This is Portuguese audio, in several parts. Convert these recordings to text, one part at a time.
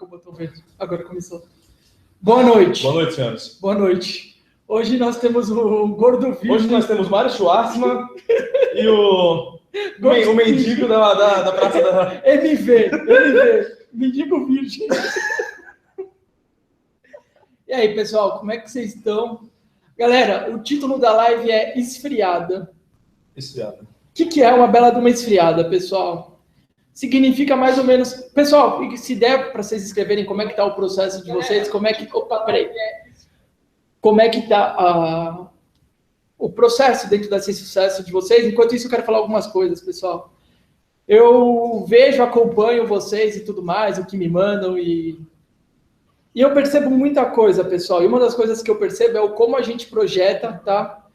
com o botão verde. Agora começou. Boa noite. Boa noite, senhores. Boa noite. Hoje nós temos o Gordo Virgem. Hoje nós temos Mário Schwartzman e o mendigo da Praça da... MV, Mendigo Virgem. E aí, pessoal, como é que vocês estão? Galera, o título da live é Esfriada. Esfriada. O que é uma bela de uma esfriada, pessoal? Significa mais ou menos... Pessoal, se der para vocês escreverem como é que está o processo de vocês, como é que... Opa, peraí. Como é que está o processo dentro desse sucesso de vocês. Enquanto isso, eu quero falar algumas coisas, pessoal. Eu vejo, acompanho vocês e tudo mais, o que me mandam e eu percebo muita coisa, pessoal. E uma das coisas que eu percebo é o como a gente projeta, tá,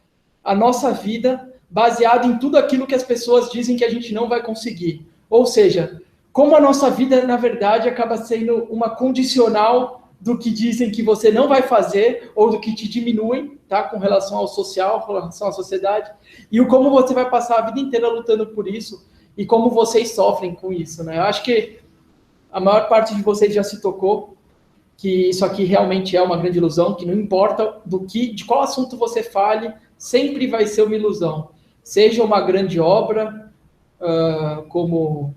a nossa vida baseado em tudo aquilo que as pessoas dizem que a gente não vai conseguir. Ou seja, como a nossa vida, na verdade, acaba sendo uma condicional do que dizem que você não vai fazer ou do que te diminuem, tá, com relação ao social, com relação à sociedade, e o como você vai passar a vida inteira lutando por isso e como vocês sofrem com isso, né? Eu acho que a maior parte de vocês já se tocou que isso aqui realmente é uma grande ilusão, que não importa de qual assunto você fale, sempre vai ser uma ilusão. Seja uma grande obra, como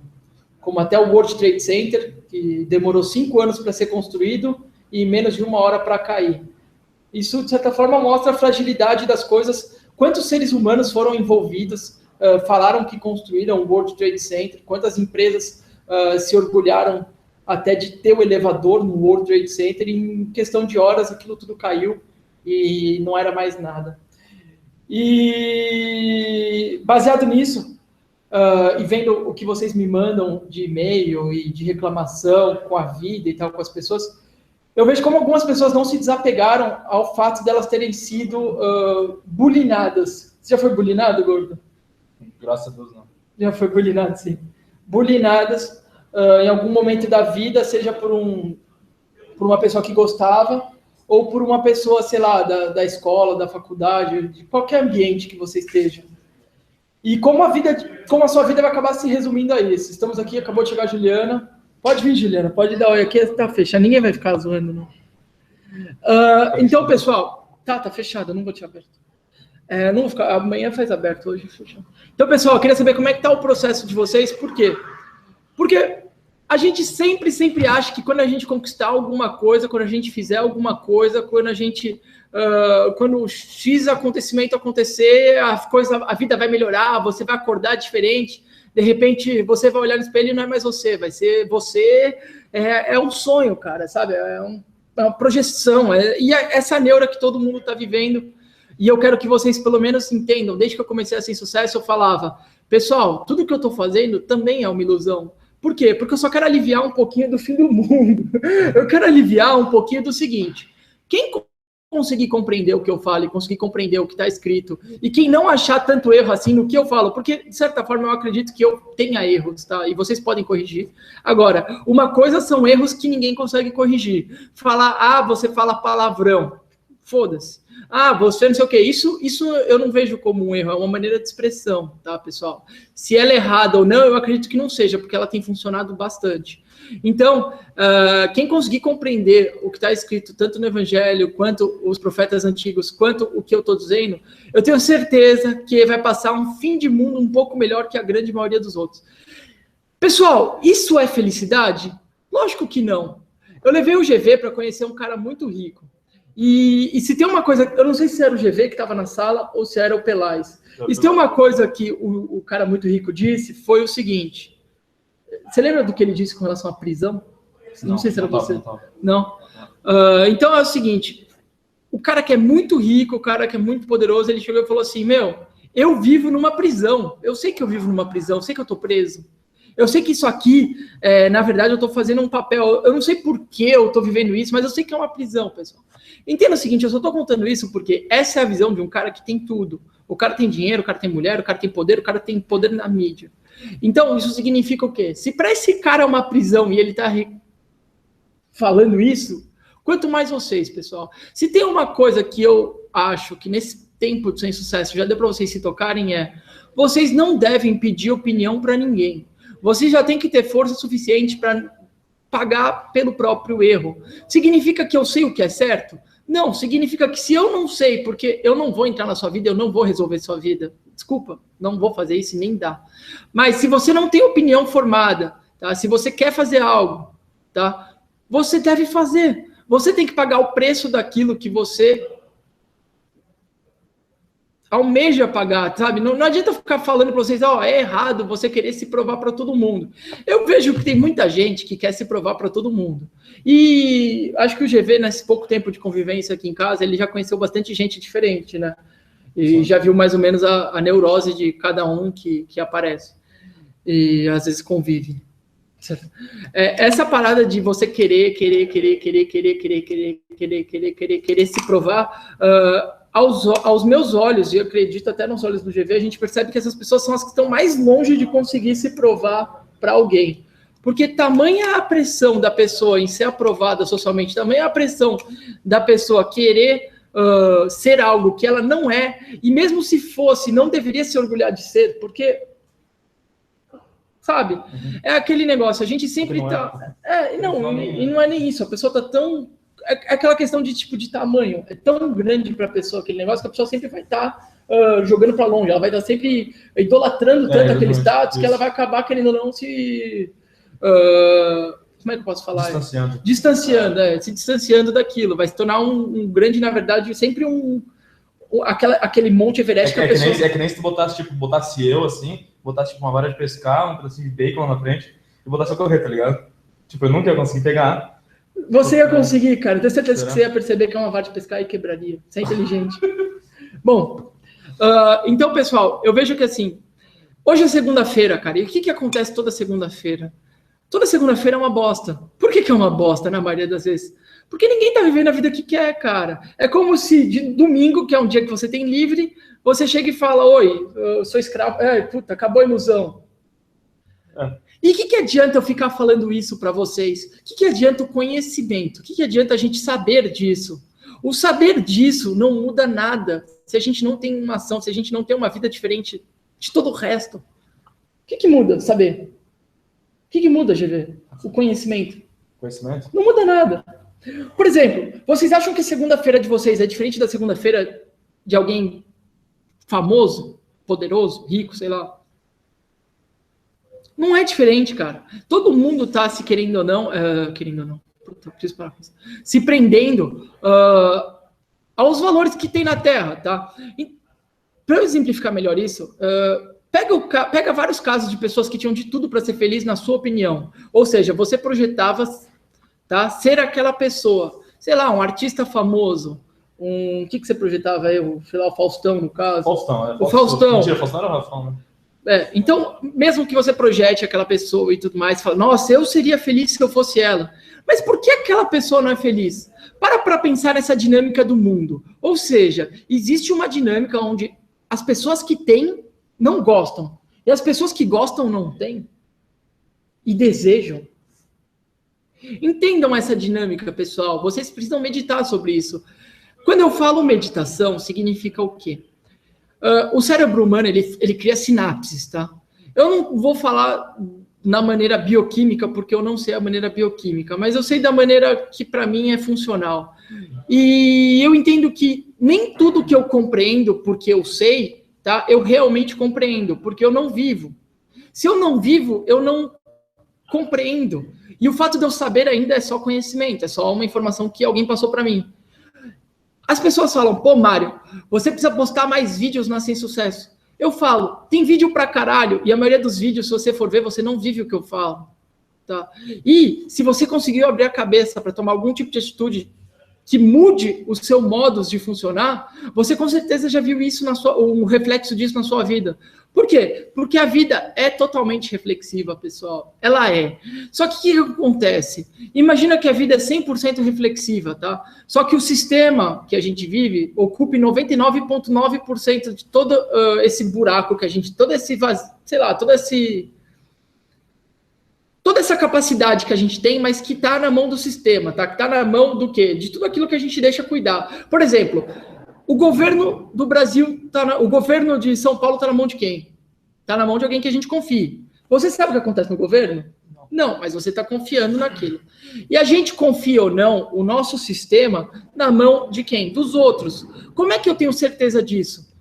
até o World Trade Center, que demorou 5 anos para ser construído e menos de 1 hora para cair. Isso, de certa forma, mostra a fragilidade das coisas. Quantos seres humanos foram envolvidos, falaram que construíram o World Trade Center, quantas empresas se orgulharam até de ter o elevador no World Trade Center, e em questão de horas aquilo tudo caiu e não era mais nada. E baseado nisso, e vendo o que vocês me mandam de e-mail e de reclamação com a vida e tal, com as pessoas, eu vejo como algumas pessoas não se desapegaram ao fato delas terem sido bulinadas. Você já foi bulinado, Gordo? Graças a Deus, não. Já foi bulinado, sim. Bulinadas em algum momento da vida, seja por uma pessoa que gostava, ou por uma pessoa, sei lá, da escola, da faculdade, de qualquer ambiente que você esteja. E como a sua vida vai acabar se resumindo a isso. Estamos aqui, acabou de chegar a Juliana. Pode vir, Juliana, pode dar oi. Aqui tá fechado, ninguém vai ficar zoando, não. Então, pessoal, tá fechado, eu não vou te aberto. Não vou ficar, amanhã faz aberto, hoje fechado. Então, pessoal, eu queria saber como é que tá o processo de vocês, por quê? Porque a gente sempre acha que quando a gente conquistar alguma coisa, quando a gente fizer alguma coisa, quando o X acontecimento acontecer, a vida vai melhorar, você vai acordar diferente, de repente você vai olhar no espelho e não é mais você, vai ser você, é um sonho, cara, sabe? É uma projeção, e essa neura que todo mundo está vivendo, e eu quero que vocês pelo menos entendam, desde que eu comecei a Sem Sucesso, eu falava, pessoal, tudo que eu estou fazendo também é uma ilusão. Por quê? Porque eu só quero aliviar um pouquinho do fim do mundo. Eu quero aliviar um pouquinho do seguinte. Quem conseguir compreender o que eu falo e conseguir compreender o que está escrito, e quem não achar tanto erro assim no que eu falo, porque, de certa forma, eu acredito que eu tenha erros, tá? E vocês podem corrigir. Agora, uma coisa são erros que ninguém consegue corrigir. Você fala palavrão. Foda-se. Você não sei o que. Isso eu não vejo como um erro, é uma maneira de expressão, tá, pessoal? Se ela é errada ou não, eu acredito que não seja, porque ela tem funcionado bastante. Então, quem conseguir compreender o que está escrito, tanto no Evangelho, quanto os profetas antigos, quanto o que eu estou dizendo, eu tenho certeza que vai passar um fim de mundo um pouco melhor que a grande maioria dos outros. Pessoal, isso é felicidade? Lógico que não. Eu levei o GV para conhecer um cara muito rico. E se tem uma coisa, eu não sei se era o GV que estava na sala ou se era o Pelais. E se tem uma coisa que o cara muito rico disse, foi o seguinte. Você lembra do que ele disse com relação à prisão? Não sei se era você. Não? Então é o seguinte, o cara que é muito rico, o cara que é muito poderoso, ele chegou e falou assim, eu vivo numa prisão, eu sei que eu vivo numa prisão, eu sei que eu estou preso. Eu sei que isso aqui, na verdade, eu estou fazendo um papel, eu não sei por que eu estou vivendo isso, mas eu sei que é uma prisão, pessoal. Entenda o seguinte, eu só estou contando isso porque essa é a visão de um cara que tem tudo. O cara tem dinheiro, o cara tem mulher, o cara tem poder na mídia. Então, isso significa o quê? Se para esse cara é uma prisão e ele está falando isso, quanto mais vocês, pessoal. Se tem uma coisa que eu acho que nesse tempo de Sem Sucesso já deu para vocês se tocarem, vocês não devem pedir opinião para ninguém. Vocês já têm que ter força suficiente para pagar pelo próprio erro. Significa que eu sei o que é certo? Não, significa que se eu não sei, porque eu não vou entrar na sua vida, eu não vou resolver sua vida. Desculpa, não vou fazer isso e nem dá. Mas se você não tem opinião formada, tá? Se você quer fazer algo, tá? Você deve fazer. Você tem que pagar o preço daquilo que você almeja pagar, sabe? Não adianta ficar falando para vocês, é errado você querer se provar para todo mundo. Eu vejo que tem muita gente que quer se provar para todo mundo. E acho que o GV, nesse pouco tempo de convivência aqui em casa, ele já conheceu bastante gente diferente, né? E já viu mais ou menos a neurose de cada um que aparece. E às vezes convive. Essa parada de você querer se provar, aos meus olhos, e eu acredito até nos olhos do GV, a gente percebe que essas pessoas são as que estão mais longe de conseguir se provar para alguém. Porque tamanha a pressão da pessoa em ser aprovada socialmente, tamanha a pressão da pessoa querer ser algo que ela não é, e mesmo se fosse, não deveria se orgulhar de ser, porque, sabe, é aquele negócio, a gente sempre tá... e não é nem isso, a pessoa tá tão... É aquela questão de tipo de tamanho, é tão grande para a pessoa aquele negócio que a pessoa sempre vai estar jogando para longe, ela vai estar sempre idolatrando tanto aquele status que ela vai acabar querendo ou não se... como é que eu posso falar? Se distanciando daquilo, vai se tornar um grande, na verdade, sempre aquele Monte Everest que a pessoa... É que nem se tu botasse eu, assim, botasse tipo, uma vara de pescar, um pedacinho de bacon lá na frente, e botasse eu correr, tá ligado? Tipo, eu nunca ia conseguir pegar. Você ia conseguir, cara. Eu tenho certeza que você ia perceber que é uma vara de pescar e quebraria. Você é inteligente. Bom, então, pessoal, eu vejo que assim, hoje é segunda-feira, cara, e o que acontece toda segunda-feira? Toda segunda-feira é uma bosta. Por que é uma bosta, na maioria das vezes? Porque ninguém tá vivendo a vida que quer, cara. É como se de domingo, que é um dia que você tem livre, você chega e fala, oi, eu sou escravo. Puta, acabou a ilusão. E o que adianta eu ficar falando isso para vocês? O que adianta o conhecimento? O que adianta a gente saber disso? O saber disso não muda nada se a gente não tem uma ação, se a gente não tem uma vida diferente de todo o resto. O que muda saber? O que muda, GV? O conhecimento. Conhecimento? Não muda nada. Por exemplo, vocês acham que a segunda-feira de vocês é diferente da segunda-feira de alguém famoso, poderoso, rico, sei lá? Não é diferente, cara. Todo mundo tá se querendo ou não, puta, preciso parar com isso. Se prendendo aos valores que tem na Terra, tá? Para eu exemplificar melhor isso, pega vários casos de pessoas que tinham de tudo para ser feliz, na sua opinião. Ou seja, você projetava, tá, ser aquela pessoa, sei lá, um artista famoso. O que você projetava aí? O Faustão, no caso. Faustão. O Faustão. Mentira, Faustão era o Rafão, né? Então, mesmo que você projete aquela pessoa e tudo mais, fala, nossa, eu seria feliz se eu fosse ela. Mas por que aquela pessoa não é feliz? Para pensar nessa dinâmica do mundo. Ou seja, existe uma dinâmica onde as pessoas que têm não gostam. E as pessoas que gostam não têm. E desejam. Entendam essa dinâmica, pessoal. Vocês precisam meditar sobre isso. Quando eu falo meditação, significa o quê? O cérebro humano, ele cria sinapses, tá? Eu não vou falar na maneira bioquímica, porque eu não sei a maneira bioquímica, mas eu sei da maneira que para mim é funcional. E eu entendo que nem tudo que eu compreendo porque eu sei, tá? Eu realmente compreendo, porque eu não vivo. Se eu não vivo, eu não compreendo. E o fato de eu saber ainda é só conhecimento, é só uma informação que alguém passou para mim. As pessoas falam, pô, Mário, você precisa postar mais vídeos na Sem Sucesso. Eu falo, tem vídeo pra caralho, e a maioria dos vídeos, se você for ver, você não vive o que eu falo. Tá? E se você conseguiu abrir a cabeça para tomar algum tipo de atitude que mude o seu modus de funcionar, você com certeza já viu isso um reflexo disso na sua vida. Por quê? Porque a vida é totalmente reflexiva, pessoal. Ela é. Só que o que acontece? Imagina que a vida é 100% reflexiva, tá? Só que o sistema que a gente vive ocupe 99,9% de todo esse buraco que a gente... Toda essa capacidade que a gente tem, mas que está na mão do sistema, tá? Que está na mão do quê? De tudo aquilo que a gente deixa cuidar. Por exemplo, o governo do Brasil, o governo de São Paulo está na mão de quem? Está na mão de alguém que a gente confie. Você sabe o que acontece no governo? Não. Não, mas você está confiando naquilo. E a gente confia ou não o nosso sistema na mão de quem? Dos outros. Como é que eu tenho certeza disso?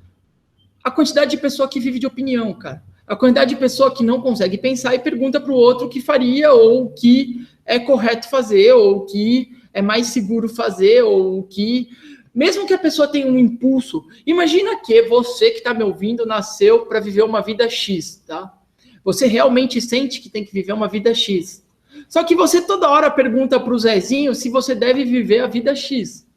A quantidade de pessoa que vive de opinião, cara. A quantidade de pessoa que não consegue pensar e pergunta para o outro o que faria, ou o que é correto fazer, ou o que é mais seguro fazer, ou o que... Mesmo que a pessoa tenha um impulso, imagina que você que está me ouvindo nasceu para viver uma vida X, tá? Você realmente sente que tem que viver uma vida X. Só que você toda hora pergunta para o Zezinho se você deve viver a vida X.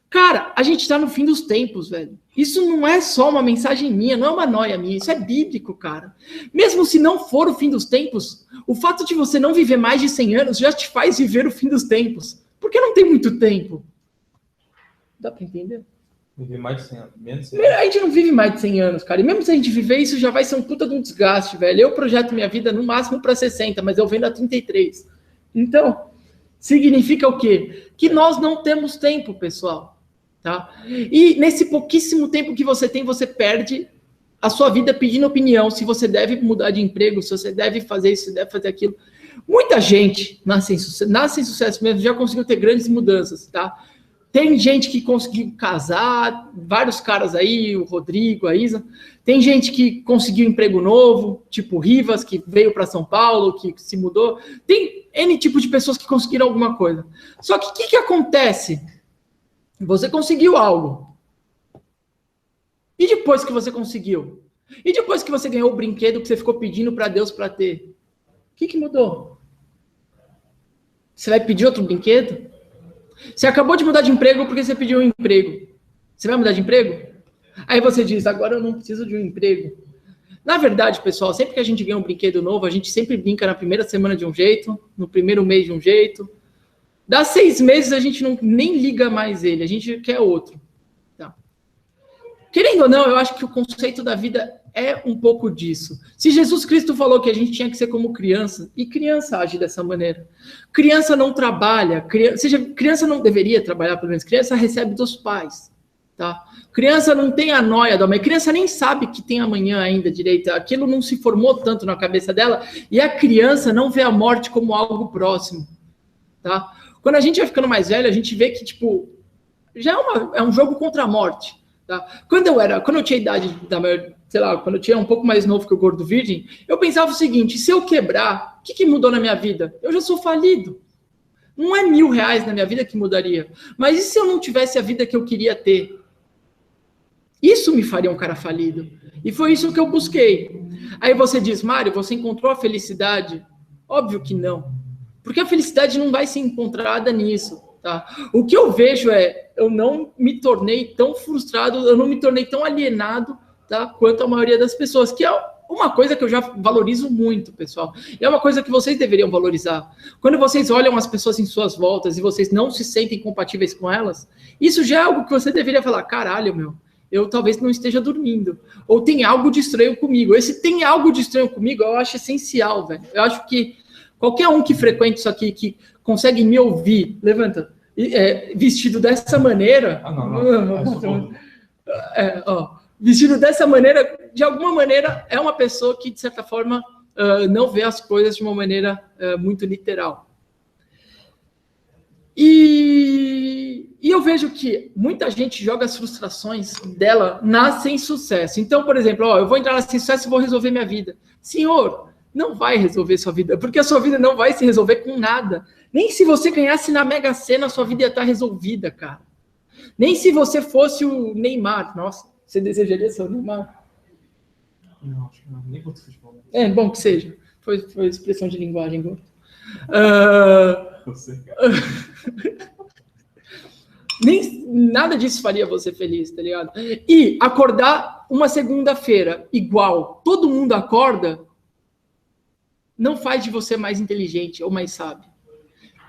Cara, a gente está no fim dos tempos, velho. Isso não é só uma mensagem minha, não é uma noia minha, isso é bíblico, cara. Mesmo se não for o fim dos tempos, o fato de você não viver mais de 100 anos já te faz viver o fim dos tempos. Porque não tem muito tempo. Dá para entender? Viver mais de 100 anos, menos de 100 anos. A gente não vive mais de 100 anos, cara. E mesmo se a gente viver isso, já vai ser um puta de um desgaste, velho. Eu projeto minha vida no máximo para 60, mas eu vendo a 33. Então, significa o quê? Que nós não temos tempo, pessoal. Tá? E nesse pouquíssimo tempo que você tem, você perde a sua vida pedindo opinião, se você deve mudar de emprego, se você deve fazer isso, se deve fazer aquilo. Muita gente nasce em sucesso mesmo, já conseguiu ter grandes mudanças, tá? Tem gente que conseguiu casar, vários caras aí, o Rodrigo, a Isa. Tem gente que conseguiu emprego novo, tipo Rivas, que veio para São Paulo, que se mudou. Tem N tipo de pessoas que conseguiram alguma coisa. Só que o que acontece? Você conseguiu algo. E depois que você conseguiu? E depois que você ganhou o brinquedo que você ficou pedindo para Deus para ter? O que mudou? Você vai pedir outro brinquedo? Você acabou de mudar de emprego porque você pediu um emprego. Você vai mudar de emprego? Aí você diz, agora eu não preciso de um emprego. Na verdade, pessoal, sempre que a gente ganha um brinquedo novo, a gente sempre brinca na primeira semana de um jeito, no primeiro mês de um jeito. Dá 6 meses, a gente nem liga mais ele, a gente quer outro. Tá. Querendo ou não, eu acho que o conceito da vida é um pouco disso. Se Jesus Cristo falou que a gente tinha que ser como criança, e criança age dessa maneira. Criança não trabalha, criança não deveria trabalhar, pelo menos, criança recebe dos pais. Tá? Criança não tem a noia da mãe, criança nem sabe que tem amanhã ainda direito, aquilo não se formou tanto na cabeça dela, e a criança não vê a morte como algo próximo. Tá? Quando a gente vai ficando mais velho, a gente vê que, tipo, já é um jogo contra a morte. Tá? Quando eu tinha idade sei lá, quando eu tinha um pouco mais novo que o Gordo Virgem, eu pensava o seguinte, se eu quebrar, o que mudou na minha vida? Eu já sou falido. Não é R$1.000 na minha vida que mudaria. Mas e se eu não tivesse a vida que eu queria ter? Isso me faria um cara falido. E foi isso que eu busquei. Aí você diz, Mário, você encontrou a felicidade? Óbvio que não. Porque a felicidade não vai ser encontrada nisso. Tá? O que eu vejo eu não me tornei tão frustrado, eu não me tornei tão alienado, tá? Quanto a maioria das pessoas, que é uma coisa que eu já valorizo muito, pessoal. E é uma coisa que vocês deveriam valorizar. Quando vocês olham as pessoas em suas voltas e vocês não se sentem compatíveis com elas, isso já é algo que você deveria falar, caralho, meu, eu talvez não esteja dormindo. Ou tem algo de estranho comigo. Esse tem algo de estranho comigo, eu acho essencial, velho. Eu acho que qualquer um que frequente isso aqui, que consegue me ouvir, levanta, vestido dessa maneira... vestido dessa maneira, de alguma maneira, é uma pessoa que, de certa forma, não vê as coisas de uma maneira muito literal. E eu vejo que muita gente joga as frustrações dela na sem sucesso. Então, por exemplo, eu vou entrar na sem sucesso e vou resolver minha vida. Senhor, não vai resolver sua vida, porque a sua vida não vai se resolver com nada. Nem se você ganhasse na Mega Sena, a sua vida ia estar resolvida, cara. Nem se você fosse o Neymar. Nossa, você desejaria ser o Neymar? Não, acho que não. Nem curto futebol. É bom que seja. Foi expressão de linguagem, Gordo. Você, cara. Nem nada disso faria você feliz, tá ligado? E acordar uma segunda-feira igual, todo mundo acorda, não faz de você mais inteligente ou mais sábio.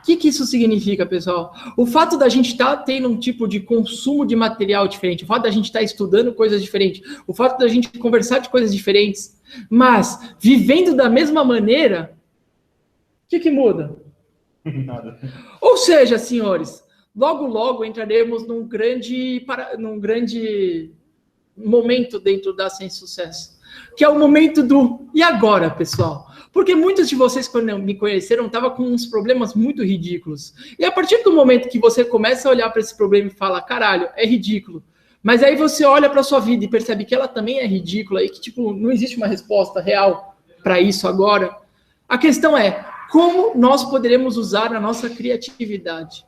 O que isso significa, pessoal? O fato da gente estar tendo um tipo de consumo de material diferente, o fato da gente estar estudando coisas diferentes, o fato da gente conversar de coisas diferentes, mas vivendo da mesma maneira, o que muda? Nada. Ou seja, senhores, logo entraremos num grande momento dentro da Sem Sucesso. que é o momento do e agora, pessoal? Porque muitos de vocês, quando me conheceram, estavam com uns problemas muito ridículos. E a partir do momento que você começa a olhar para esse problema e fala, caralho, é ridículo. Mas aí você olha para sua vida e percebe que ela também é ridícula e que, tipo, não existe uma resposta real para isso agora. A questão é, como nós poderemos usar a nossa criatividade?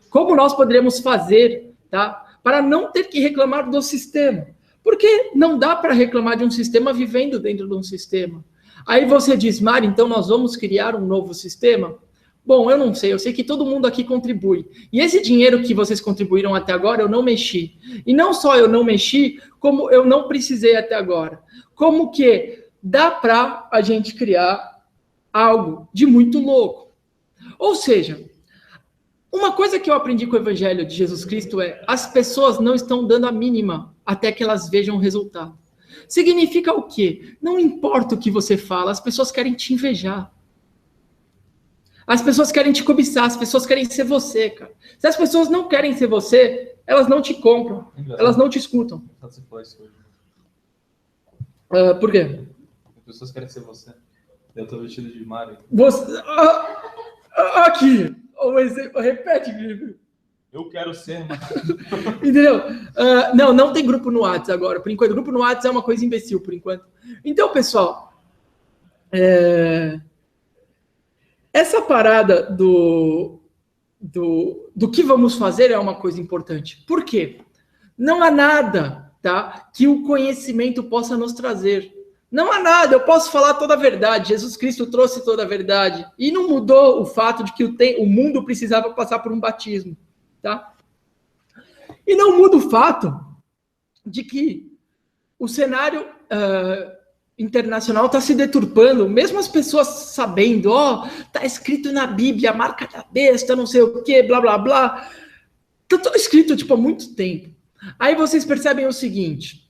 Como nós poderemos fazer, tá, para não ter que reclamar do sistema? Porque não dá para reclamar de um sistema vivendo dentro de um sistema. Aí você diz, Mari, então nós vamos criar um novo sistema? Bom, eu não sei, eu sei que todo mundo aqui contribui. E esse dinheiro que vocês contribuíram até agora, eu não mexi. E não só eu não mexi, como eu não precisei até agora. Como que dá para a gente criar algo de muito louco? Ou seja, uma coisa que eu aprendi com o Evangelho de Jesus Cristo é as pessoas não estão dando a mínima até que elas vejam o resultado. Significa o quê? Não importa o que você fala, as pessoas querem te invejar. As pessoas querem te cobiçar, as pessoas querem ser você, cara. Se as pessoas não querem ser você, elas não te compram, elas não te escutam. Por quê? As pessoas querem ser você. Eu tô vestido de Mario. Você... aqui, um exemplo, repete, Guilherme. Eu quero ser Mario. Entendeu? Não tem grupo no WhatsApp agora. Por enquanto, grupo no WhatsApp é uma coisa imbecil, por enquanto. Então, pessoal, essa parada do que vamos fazer é uma coisa importante. Por quê? Não há nada, tá, que o conhecimento possa nos trazer. Não há nada, eu posso falar toda a verdade. Jesus Cristo trouxe toda a verdade. E não mudou o fato de que o mundo precisava passar por um batismo. Tá? E não muda o fato de que o cenário internacional está se deturpando, mesmo as pessoas sabendo, tá escrito na Bíblia, a marca da besta, não sei o que, blá, blá, blá. Tá tudo escrito, tipo, há muito tempo. Aí vocês percebem o seguinte,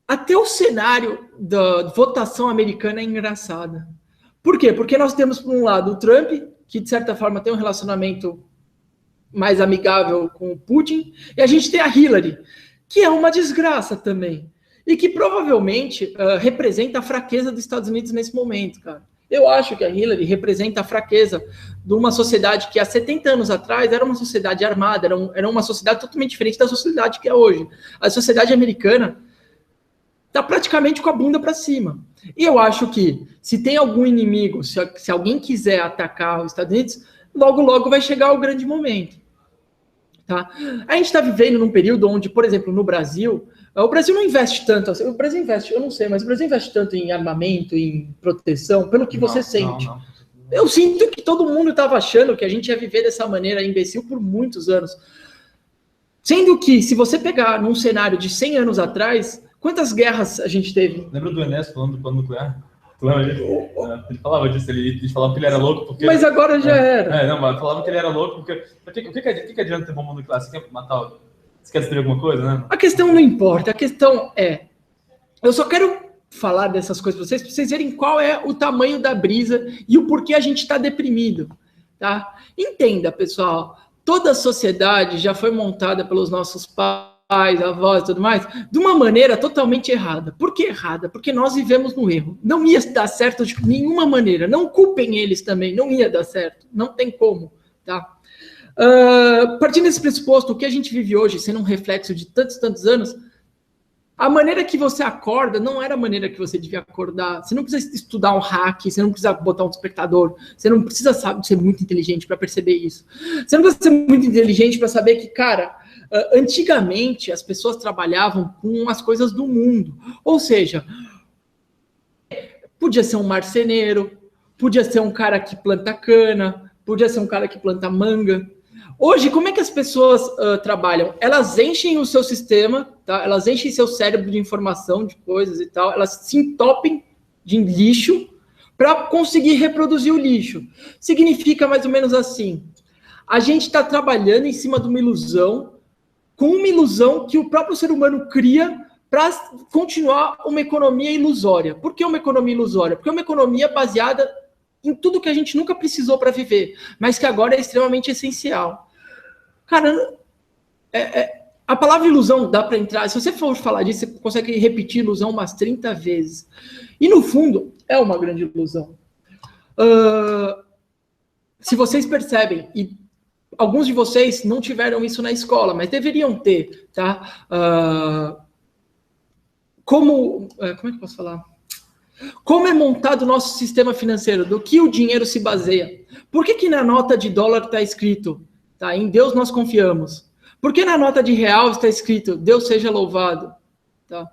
até o cenário da votação americana é engraçada. Por quê? Porque nós temos, por um lado, o Trump, que, de certa forma, tem um relacionamento mais amigável com o Putin, e a gente tem a Hillary, que é uma desgraça também, e que provavelmente representa a fraqueza dos Estados Unidos nesse momento, cara. Eu acho que a Hillary representa a fraqueza de uma sociedade que há 70 anos atrás era uma sociedade armada, era uma sociedade totalmente diferente da sociedade que é hoje. A sociedade americana está praticamente com a bunda para cima. E eu acho que se tem algum inimigo, se alguém quiser atacar os Estados Unidos, logo, logo vai chegar o grande momento. Tá? A gente está vivendo num período onde, por exemplo, no Brasil, o Brasil não investe tanto, o Brasil investe, eu não sei, mas o Brasil investe tanto em armamento, em proteção, pelo que você sente. Não. Eu sinto que todo mundo estava achando que a gente ia viver dessa maneira imbecil por muitos anos. Sendo que, se você pegar num cenário de 100 anos atrás, quantas guerras a gente teve? Lembra do Enes falando do plano nuclear? Ele falava disso, ele falava que ele era louco porque... Mas agora já era. Mas falava que ele era louco porque... O que adianta ter bomba nuclear? Você quer matar... Você quer destruir alguma coisa, né? A questão não importa, a questão é... Eu só quero falar dessas coisas para vocês verem qual é o tamanho da brisa e o porquê a gente está deprimido, tá? Entenda, pessoal, toda a sociedade já foi montada pelos nossos pais, avós e tudo mais, de uma maneira totalmente errada. Por que errada? Porque nós vivemos no erro. Não ia dar certo de nenhuma maneira. Não culpem eles também, não ia dar certo. Não tem como, tá? Partindo desse pressuposto, o que a gente vive hoje, sendo um reflexo de tantos anos, a maneira que você acorda não era a maneira que você devia acordar. Você não precisa estudar um hack, você não precisa botar um despertador, você não precisa ser muito inteligente para perceber isso. Você não precisa ser muito inteligente para saber que, cara, antigamente as pessoas trabalhavam com as coisas do mundo. Ou seja, podia ser um marceneiro, podia ser um cara que planta cana, podia ser um cara que planta manga. Hoje, como é que as pessoas trabalham? Elas enchem o seu sistema, tá? Elas enchem seu cérebro de informação, de coisas e tal, elas se entopem de lixo para conseguir reproduzir o lixo. Significa mais ou menos assim, a gente está trabalhando em cima de uma ilusão, com uma ilusão que o próprio ser humano cria para continuar uma economia ilusória. Por que uma economia ilusória? Porque é uma economia baseada em tudo que a gente nunca precisou para viver, mas que agora é extremamente essencial. Cara, A palavra ilusão dá para entrar, se você for falar disso, você consegue repetir ilusão umas 30 vezes. E no fundo, é uma grande ilusão. Se vocês percebem, e alguns de vocês não tiveram isso na escola, mas deveriam ter, tá? Como é que eu posso falar? Como é montado o nosso sistema financeiro? Do que o dinheiro se baseia? Por que na nota de dólar está escrito, tá? Em Deus nós confiamos? Por que na nota de real está escrito, Deus seja louvado? Tá?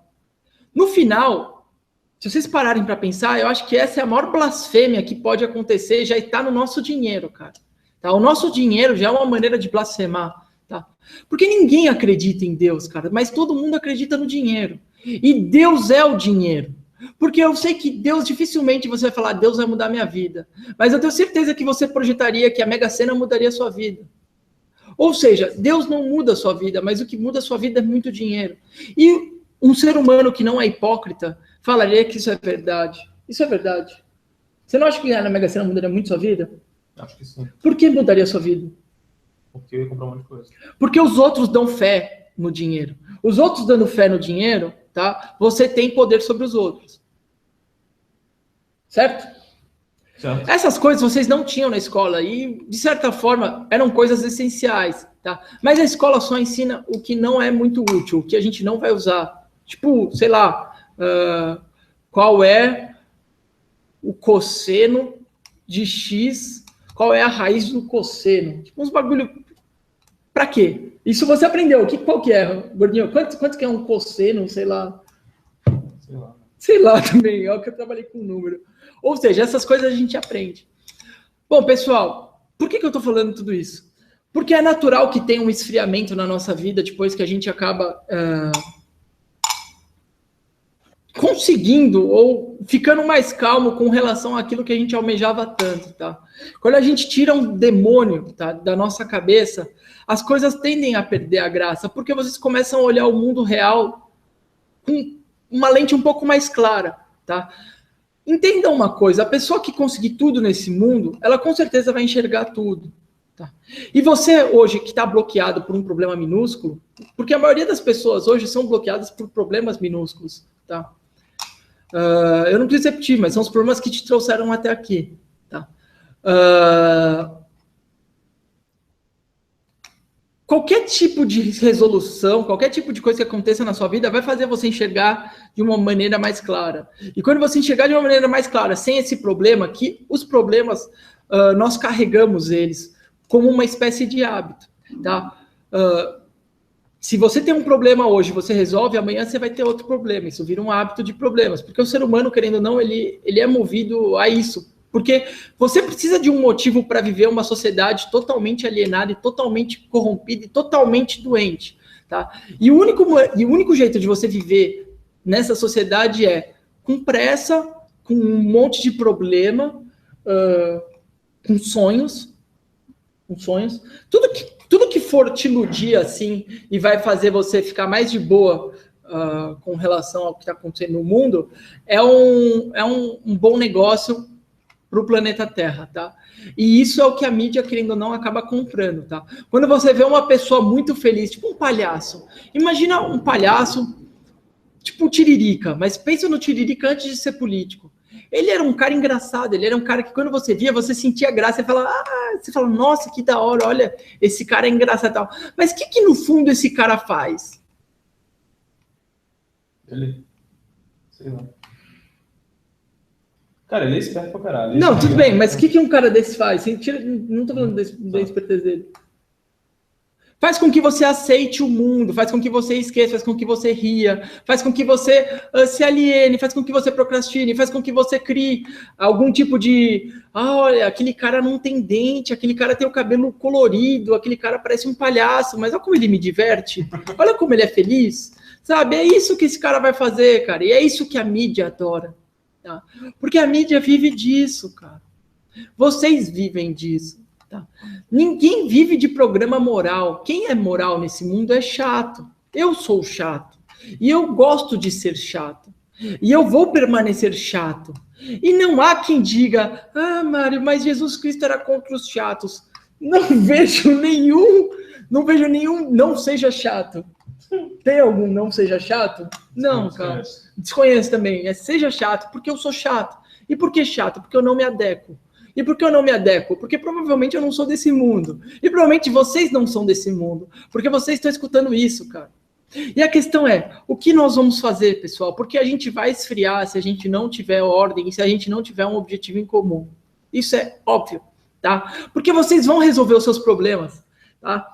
No final, se vocês pararem para pensar, eu acho que essa é a maior blasfêmia que pode acontecer, já está no nosso dinheiro, cara. Tá? O nosso dinheiro já é uma maneira de blasfemar. Tá? Porque ninguém acredita em Deus, cara, mas todo mundo acredita no dinheiro. E Deus é o dinheiro. Porque eu sei que Deus, dificilmente você vai falar, Deus vai mudar minha vida. Mas eu tenho certeza que você projetaria que a Mega Sena mudaria a sua vida. Ou seja, Deus não muda a sua vida, mas o que muda a sua vida é muito dinheiro. E um ser humano que não é hipócrita falaria que isso é verdade. Isso é verdade. Você não acha que a Mega Sena mudaria muito a sua vida? Acho que sim. Por que mudaria a sua vida? Porque eu ia comprar um monte de coisa. Porque os outros dão fé no dinheiro. Os outros dando fé no dinheiro, tá? Você tem poder sobre os outros. Certo? Certo. Essas coisas vocês não tinham na escola e, de certa forma, eram coisas essenciais, tá? Mas a escola só ensina o que não é muito útil, o que a gente não vai usar. Tipo, sei lá, qual é o cosseno de X, qual é a raiz do cosseno. Tipo, uns bagulho... Pra quê? Isso você aprendeu. Qual que é, gordinho? Quanto que é um cosseno, sei lá? Sei lá também, é o que eu trabalhei com número. Ou seja, essas coisas a gente aprende. Bom, pessoal, por que eu estou falando tudo isso? Porque é natural que tenha um esfriamento na nossa vida depois que a gente acaba conseguindo ou ficando mais calmo com relação àquilo que a gente almejava tanto, tá? Quando a gente tira um demônio, tá, da nossa cabeça, as coisas tendem a perder a graça, porque vocês começam a olhar o mundo real com uma lente um pouco mais clara, tá? Entendam uma coisa, a pessoa que conseguir tudo nesse mundo, ela com certeza vai enxergar tudo. Tá? E você hoje que está bloqueado por um problema minúsculo, porque a maioria das pessoas hoje são bloqueadas por problemas minúsculos. Tá? Eu não quis repetir, mas são os problemas que te trouxeram até aqui. Tá? Qualquer tipo de resolução, qualquer tipo de coisa que aconteça na sua vida vai fazer você enxergar de uma maneira mais clara. E quando você enxergar de uma maneira mais clara, sem esse problema, que os problemas, nós carregamos eles como uma espécie de hábito. Tá? Se você tem um problema hoje, você resolve, amanhã você vai ter outro problema. Isso vira um hábito de problemas. Porque o ser humano, querendo ou não, ele é movido a isso. Porque você precisa de um motivo para viver uma sociedade totalmente alienada e totalmente corrompida e totalmente doente, tá? E o único jeito de você viver nessa sociedade é com pressa, com um monte de problema, com sonhos. Tudo que for te iludir assim e vai fazer você ficar mais de boa com relação ao que está acontecendo no mundo é um bom negócio para o planeta Terra, tá? E isso é o que a mídia, querendo ou não, acaba comprando, tá? Quando você vê uma pessoa muito feliz, tipo um palhaço, imagina um palhaço, tipo o Tiririca, mas pensa no Tiririca antes de ser político. Ele era um cara engraçado, ele era um cara que quando você via, você sentia graça, você fala, nossa, que da hora, olha, esse cara é engraçado e tal. Mas o que no fundo esse cara faz? Ele, sei lá. Cara, ele é esperto pra caralho. Não, tudo bem, mas o que um cara desse faz? Não tô falando da esperteza dele. Faz com que você aceite o mundo, faz com que você esqueça, faz com que você ria, faz com que você se aliene, faz com que você procrastine, faz com que você crie algum tipo de... olha, aquele cara não tem dente, aquele cara tem o cabelo colorido, aquele cara parece um palhaço, mas olha como ele me diverte, olha como ele é feliz, sabe? É isso que esse cara vai fazer, cara, e é isso que a mídia adora. Tá? Porque a mídia vive disso, cara. Vocês vivem disso. Tá? Ninguém vive de programa moral. Quem é moral nesse mundo é chato. Eu sou chato. E eu gosto de ser chato. E eu vou permanecer chato. E não há quem diga, Mário, mas Jesus Cristo era contra os chatos. Não vejo nenhum, não seja chato. Tem algum não seja chato? Não, cara. Desconheço também. É seja chato, porque eu sou chato. E por que chato? Porque eu não me adequo. E por que eu não me adequo? Porque provavelmente eu não sou desse mundo. E provavelmente vocês não são desse mundo. Porque vocês estão escutando isso, cara. E a questão é, o que nós vamos fazer, pessoal? Porque a gente vai esfriar se a gente não tiver ordem, se a gente não tiver um objetivo em comum. Isso é óbvio, tá? Porque vocês vão resolver os seus problemas, tá?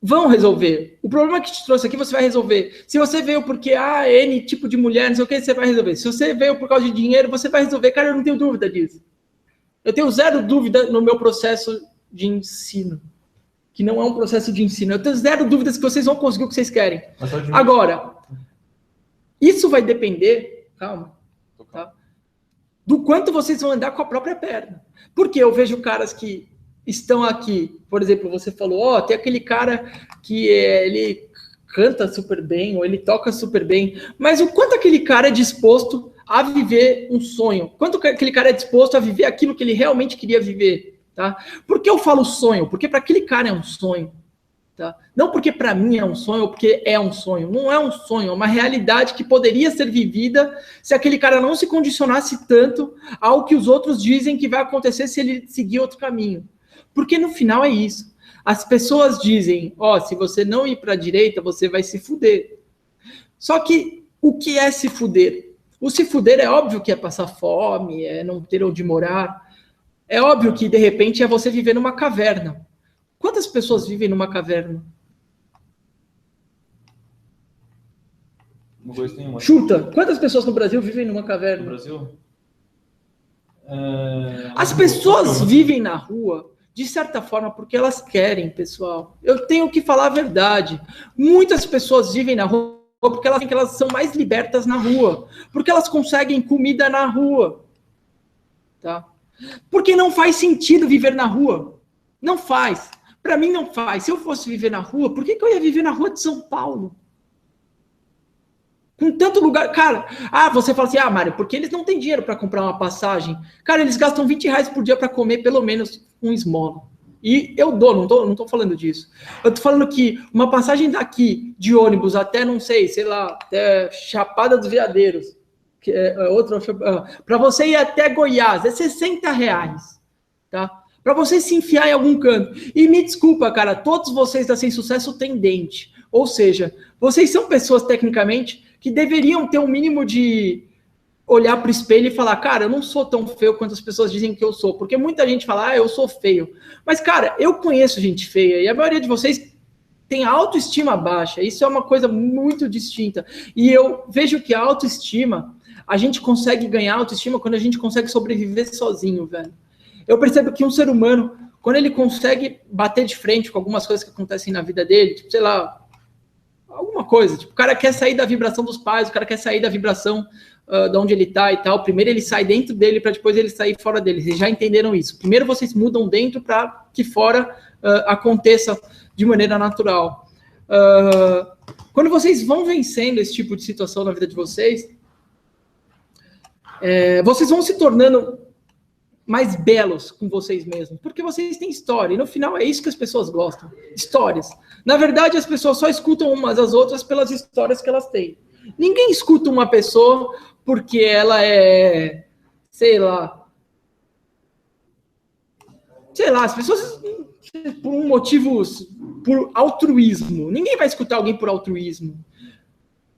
Vão resolver. O problema que te trouxe aqui, você vai resolver. Se você veio porque, N tipo de mulher, não sei o que, você vai resolver. Se você veio por causa de dinheiro, você vai resolver. Cara, eu não tenho dúvida disso. Eu tenho zero dúvida no meu processo de ensino. Que não é um processo de ensino. Eu tenho zero dúvidas que vocês vão conseguir o que vocês querem. Agora, isso vai depender, calma, tá? Do quanto vocês vão andar com a própria perna. Porque eu vejo caras que estão aqui, por exemplo, você falou, tem aquele cara que ele canta super bem, ou ele toca super bem, mas o quanto aquele cara é disposto a viver um sonho? Quanto aquele cara é disposto a viver aquilo que ele realmente queria viver? Tá? Por que eu falo sonho? Porque para aquele cara é um sonho. Tá? Não porque para mim é um sonho, ou porque é um sonho. Não é um sonho, é uma realidade que poderia ser vivida se aquele cara não se condicionasse tanto ao que os outros dizem que vai acontecer se ele seguir outro caminho. Porque no final é isso. As pessoas dizem, se você não ir para a direita, você vai se fuder. Só que o que é se fuder? O se fuder é óbvio que é passar fome, é não ter onde morar. É óbvio que, de repente, é você viver numa caverna. Quantas pessoas vivem numa caverna? Chuta. Quantas pessoas no Brasil vivem numa caverna? No Brasil? As pessoas vivem na rua, de certa forma, porque elas querem, pessoal. Eu tenho que falar a verdade. Muitas pessoas vivem na rua porque elas são mais libertas na rua. Porque elas conseguem comida na rua. Tá? Porque não faz sentido viver na rua. Não faz. Para mim não faz. Se eu fosse viver na rua, por que eu ia viver na rua de São Paulo? Com tanto lugar... Cara, você fala assim, Mário, porque eles não têm dinheiro para comprar uma passagem. Cara, eles gastam R$20 por dia para comer pelo menos um esmola. E eu dou, não tô falando disso. Eu tô falando que uma passagem daqui de ônibus até, não sei lá, até Chapada dos Veadeiros, que é outra, para você ir até Goiás, é R$60, tá? Para você se enfiar em algum canto. E me desculpa, cara, todos vocês da Sem Sucesso têm dente. Ou seja, vocês são pessoas, tecnicamente, que deveriam ter um mínimo de olhar para o espelho e falar, cara, eu não sou tão feio quanto as pessoas dizem que eu sou. Porque muita gente fala, eu sou feio. Mas, cara, eu conheço gente feia. E a maioria de vocês tem autoestima baixa. Isso é uma coisa muito distinta. E eu vejo que a autoestima, a gente consegue ganhar autoestima quando a gente consegue sobreviver sozinho, velho. Eu percebo que um ser humano, quando ele consegue bater de frente com algumas coisas que acontecem na vida dele, tipo, sei lá, alguma coisa, tipo, o cara quer sair da vibração dos pais, o cara quer sair da vibração de onde ele tá e tal, primeiro ele sai dentro dele para depois ele sair fora dele, vocês já entenderam isso. Primeiro vocês mudam dentro para que fora aconteça de maneira natural. Quando vocês vão vencendo esse tipo de situação na vida de vocês, vocês vão se tornando mais belos com vocês mesmos, porque vocês têm história, e no final é isso que as pessoas gostam, histórias. Na verdade, as pessoas só escutam umas às outras pelas histórias que elas têm. Ninguém escuta uma pessoa porque ela é, sei lá, as pessoas por um motivo, por altruísmo. Ninguém vai escutar alguém por altruísmo.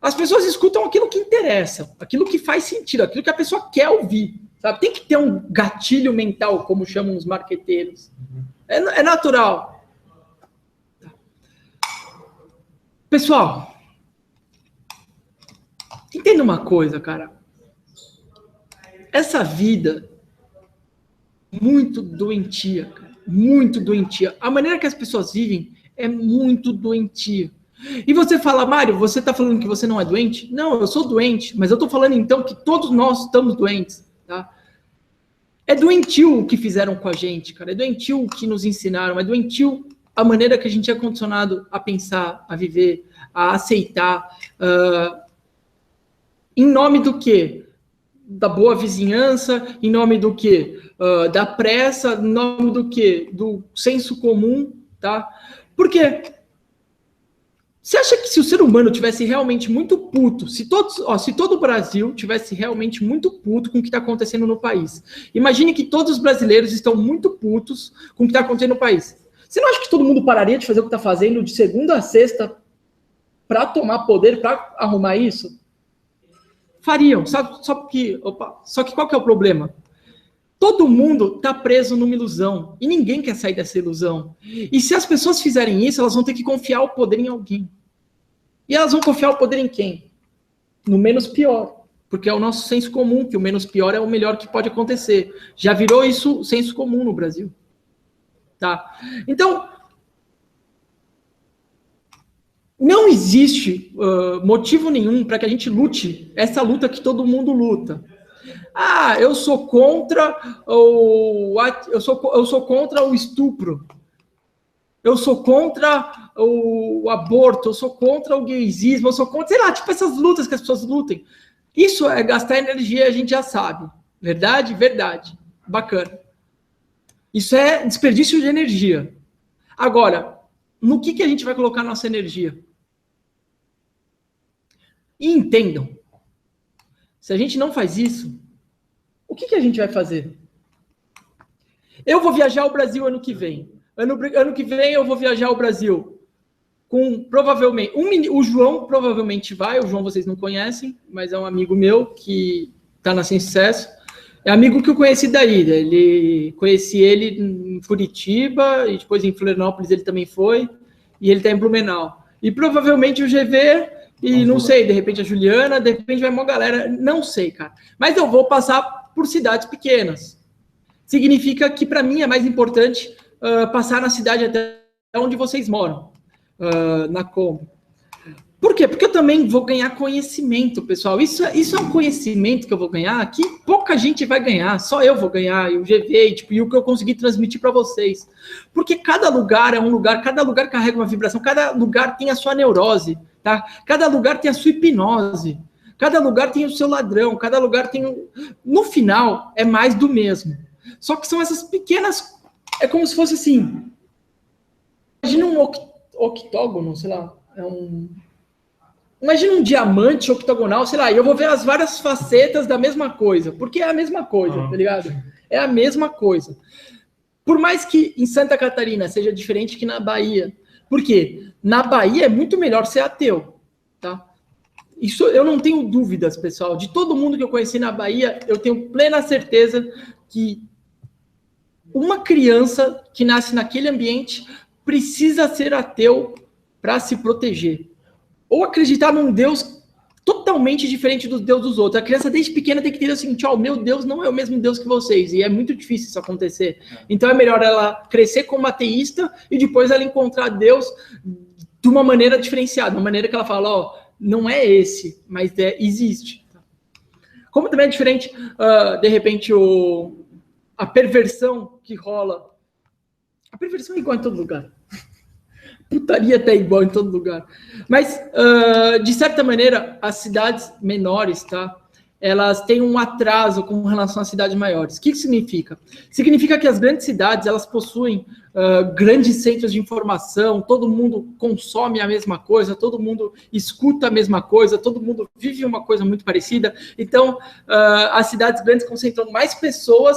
As pessoas escutam aquilo que interessa, aquilo que faz sentido, aquilo que a pessoa quer ouvir. Sabe? Tem que ter um gatilho mental, como chamam os marqueteiros. É natural. Pessoal, entenda uma coisa, cara. Essa vida muito doentia, cara. Muito doentia. A maneira que as pessoas vivem é muito doentia. E você fala, Mário, você está falando que você não é doente? Não, eu sou doente, mas eu estou falando então que todos nós estamos doentes. Tá? É doentio o que fizeram com a gente, cara. É doentio o que nos ensinaram. É doentio a maneira que a gente é condicionado a pensar, a viver, a aceitar. Em nome do quê? Da boa vizinhança. Em nome do quê? Da pressa. Em nome do quê? Do senso comum. Tá? Por quê? Você acha que se o ser humano tivesse realmente muito puto, se todo o Brasil tivesse realmente muito puto com o que está acontecendo no país, imagine que todos os brasileiros estão muito putos com o que está acontecendo no país. Você não acha que todo mundo pararia de fazer o que está fazendo de segunda a sexta para tomar poder, para arrumar isso? Fariam, só que qual que é o problema? Todo mundo está preso numa ilusão e ninguém quer sair dessa ilusão. E se as pessoas fizerem isso, elas vão ter que confiar o poder em alguém. E elas vão confiar o poder em quem? No menos pior. Porque é o nosso senso comum, que o menos pior é o melhor que pode acontecer. Já virou isso senso comum no Brasil. Tá? Então, não existe motivo nenhum para que a gente lute essa luta que todo mundo luta. Ah, eu sou contra eu sou contra o estupro. Eu sou contra o aborto, eu sou contra o gaysismo, eu sou contra, sei lá, tipo essas lutas que as pessoas lutem. Isso é gastar energia, a gente já sabe. Verdade? Verdade. Bacana. Isso é desperdício de energia. Agora, no que a gente vai colocar nossa energia? E entendam, se a gente não faz isso, o que a gente vai fazer? Eu vou viajar ao Brasil ano que vem. Ano que vem eu vou viajar ao Brasil com, provavelmente, o João provavelmente vai, o João vocês não conhecem, mas é um amigo meu que está na Ciência Sucesso. É amigo que eu conheci daí, conheci ele em Curitiba, e depois em Florianópolis ele também foi, e ele está em Blumenau. E provavelmente o GV, e não sei, de repente a Juliana, de repente vai uma galera, não sei, cara. Mas eu vou passar por cidades pequenas. Significa que para mim é mais importante passar na cidade até onde vocês moram, na Kombi. Por quê? Porque eu também vou ganhar conhecimento, pessoal. Isso é um conhecimento que eu vou ganhar que pouca gente vai ganhar, só eu vou ganhar, e o GV, e o que eu consegui transmitir para vocês. Porque cada lugar é um lugar, cada lugar carrega uma vibração, cada lugar tem a sua neurose, tá? Cada lugar tem a sua hipnose, cada lugar tem o seu ladrão, cada lugar tem... No final, é mais do mesmo. Só que são essas pequenas... É como se fosse assim... Imagina um octógono, sei lá, Imagina um diamante octogonal, sei lá, e eu vou ver as várias facetas da mesma coisa, porque é a mesma coisa, tá ligado? É a mesma coisa. Por mais que em Santa Catarina seja diferente que na Bahia. Por quê? Na Bahia é muito melhor ser ateu, tá? Isso eu não tenho dúvidas, pessoal. De todo mundo que eu conheci na Bahia, eu tenho plena certeza que uma criança que nasce naquele ambiente precisa ser ateu para se proteger. Ou acreditar num Deus totalmente diferente do Deus dos outros. A criança desde pequena tem que ter o seguinte, meu Deus não é o mesmo Deus que vocês, e é muito difícil isso acontecer. Então é melhor ela crescer como ateísta e depois ela encontrar Deus de uma maneira diferenciada, uma maneira que ela fala, não é esse, mas existe. Como também é diferente, de repente, a perversão que rola. A perversão é igual em todo lugar. Putaria até igual em todo lugar. Mas, de certa maneira, as cidades menores, tá? Elas têm um atraso com relação às cidades maiores. O que significa? Significa que as grandes cidades, elas possuem grandes centros de informação, todo mundo consome a mesma coisa, todo mundo escuta a mesma coisa, todo mundo vive uma coisa muito parecida. Então, as cidades grandes concentram mais pessoas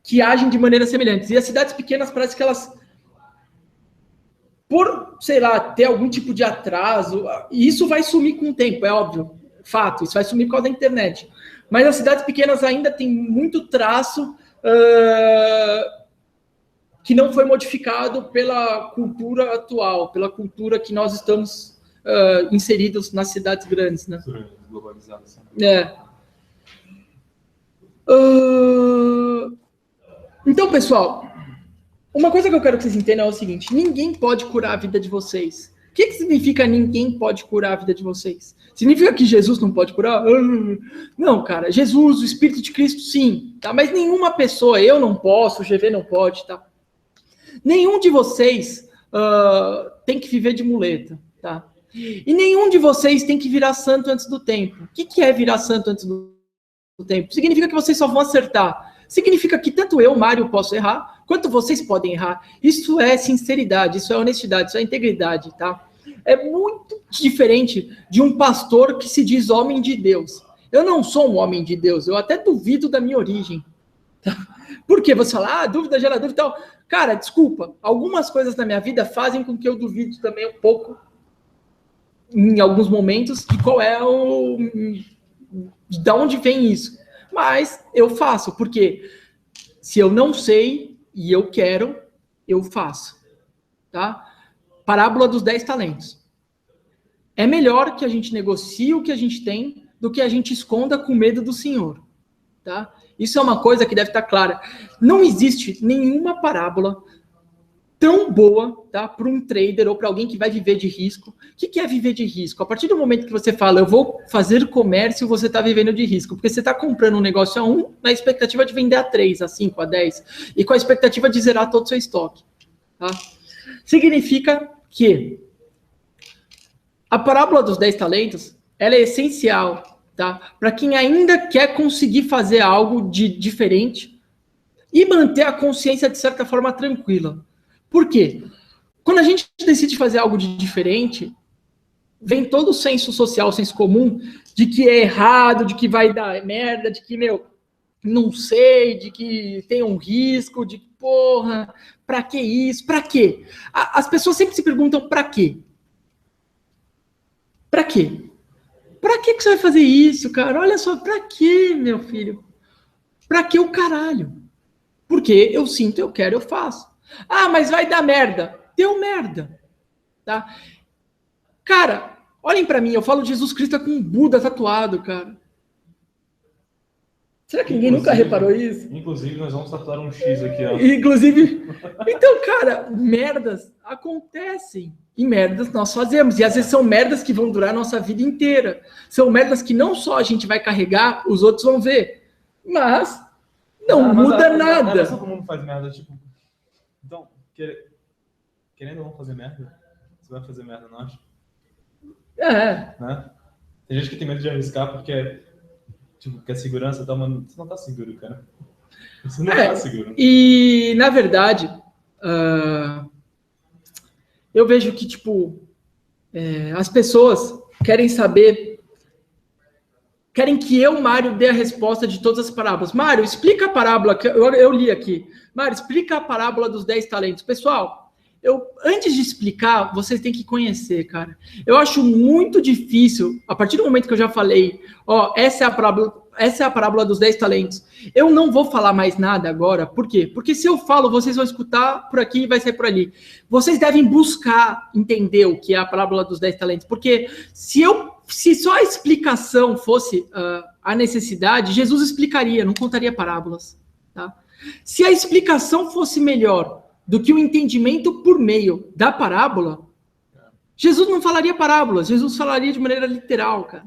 que agem de maneira semelhante. E as cidades pequenas, parece que elas... Por, sei lá, ter algum tipo de atraso, e isso vai sumir com o tempo, é óbvio, fato, isso vai sumir por causa da internet. Mas as cidades pequenas ainda têm muito traço que não foi modificado pela cultura atual, pela cultura que nós estamos inseridos nas cidades grandes, né? Globalização. Então, pessoal... Uma coisa que eu quero que vocês entendam é o seguinte, ninguém pode curar a vida de vocês. O que significa ninguém pode curar a vida de vocês? Significa que Jesus não pode curar? Não, cara, Jesus, o Espírito de Cristo, sim, tá? Mas nenhuma pessoa, eu não posso, o GV não pode, tá? Nenhum de vocês tem que viver de muleta, tá? E nenhum de vocês tem que virar santo antes do tempo. O que é virar santo antes do tempo? Significa que vocês só vão acertar. Significa que tanto eu, Mário, posso errar, quanto vocês podem errar. Isso é sinceridade, isso é honestidade, isso é integridade, tá? É muito diferente de um pastor que se diz homem de Deus. Eu não sou um homem de Deus, eu até duvido da minha origem. Tá? Por quê? Você fala, dúvida gera dúvida e tal. Cara, desculpa, algumas coisas na minha vida fazem com que eu duvide também um pouco, em alguns momentos, de qual é de onde vem isso. Mas eu faço, porque se eu não sei e eu quero, eu faço. Tá? Parábola dos 10 talentos. É melhor que a gente negocie o que a gente tem do que a gente esconda com medo do Senhor. Tá? Isso é uma coisa que deve estar clara. Não existe nenhuma parábola tão boa, tá, para um trader ou para alguém que vai viver de risco. O que é viver de risco? A partir do momento que você fala, eu vou fazer comércio, você está vivendo de risco. Porque você está comprando um negócio a 1 na expectativa de vender a 3, a 5, a 10. E com a expectativa de zerar todo o seu estoque. Tá? Significa que a parábola dos 10 talentos, ela é essencial, tá? Para quem ainda quer conseguir fazer algo de diferente e manter a consciência, de certa forma, tranquila. Por quê? Quando a gente decide fazer algo de diferente, vem todo o senso social, o senso comum, de que é errado, de que vai dar merda, de que, não sei, de que tem um risco, de que, porra, pra que isso? Pra quê? As pessoas sempre se perguntam pra quê? Pra quê? Pra que você vai fazer isso, cara? Olha só, pra quê, meu filho? Pra que o caralho? Porque eu sinto, eu quero, eu faço. Ah, mas vai dar merda. Deu merda. Tá? Cara, olhem pra mim, eu falo de Jesus Cristo com um Buda tatuado, cara. Será que ninguém nunca reparou isso? Inclusive, nós vamos tatuar um X aqui, ó. Inclusive, então, cara, merdas acontecem. E merdas nós fazemos. E às vezes são merdas que vão durar a nossa vida inteira. São merdas que não só a gente vai carregar, os outros vão ver. Mas não muda nada. Mas todo mundo faz merda, tipo... Então, querendo ou não fazer merda, você vai fazer merda, não acha? É. Né? Tem gente que tem medo de arriscar porque, tipo, quer segurança, tá, mas você não tá seguro, cara. Você não tá seguro. E, na verdade, eu vejo que, tipo, as pessoas querem saber, querem que eu, Mário, dê a resposta de todas as parábolas. Mário, explica a parábola, que eu li aqui. Mário, explica a parábola dos 10 talentos. Pessoal, antes de explicar, vocês têm que conhecer, cara. Eu acho muito difícil, a partir do momento que eu já falei, essa é a parábola dos 10 talentos. Eu não vou falar mais nada agora. Por quê? Porque se eu falo, vocês vão escutar por aqui e vai sair por ali. Vocês devem buscar entender o que é a parábola dos 10 talentos. Porque se só a explicação fosse a necessidade, Jesus explicaria, não contaria parábolas. Tá? Se a explicação fosse melhor do que o entendimento por meio da parábola, Jesus não falaria parábolas, Jesus falaria de maneira literal, cara.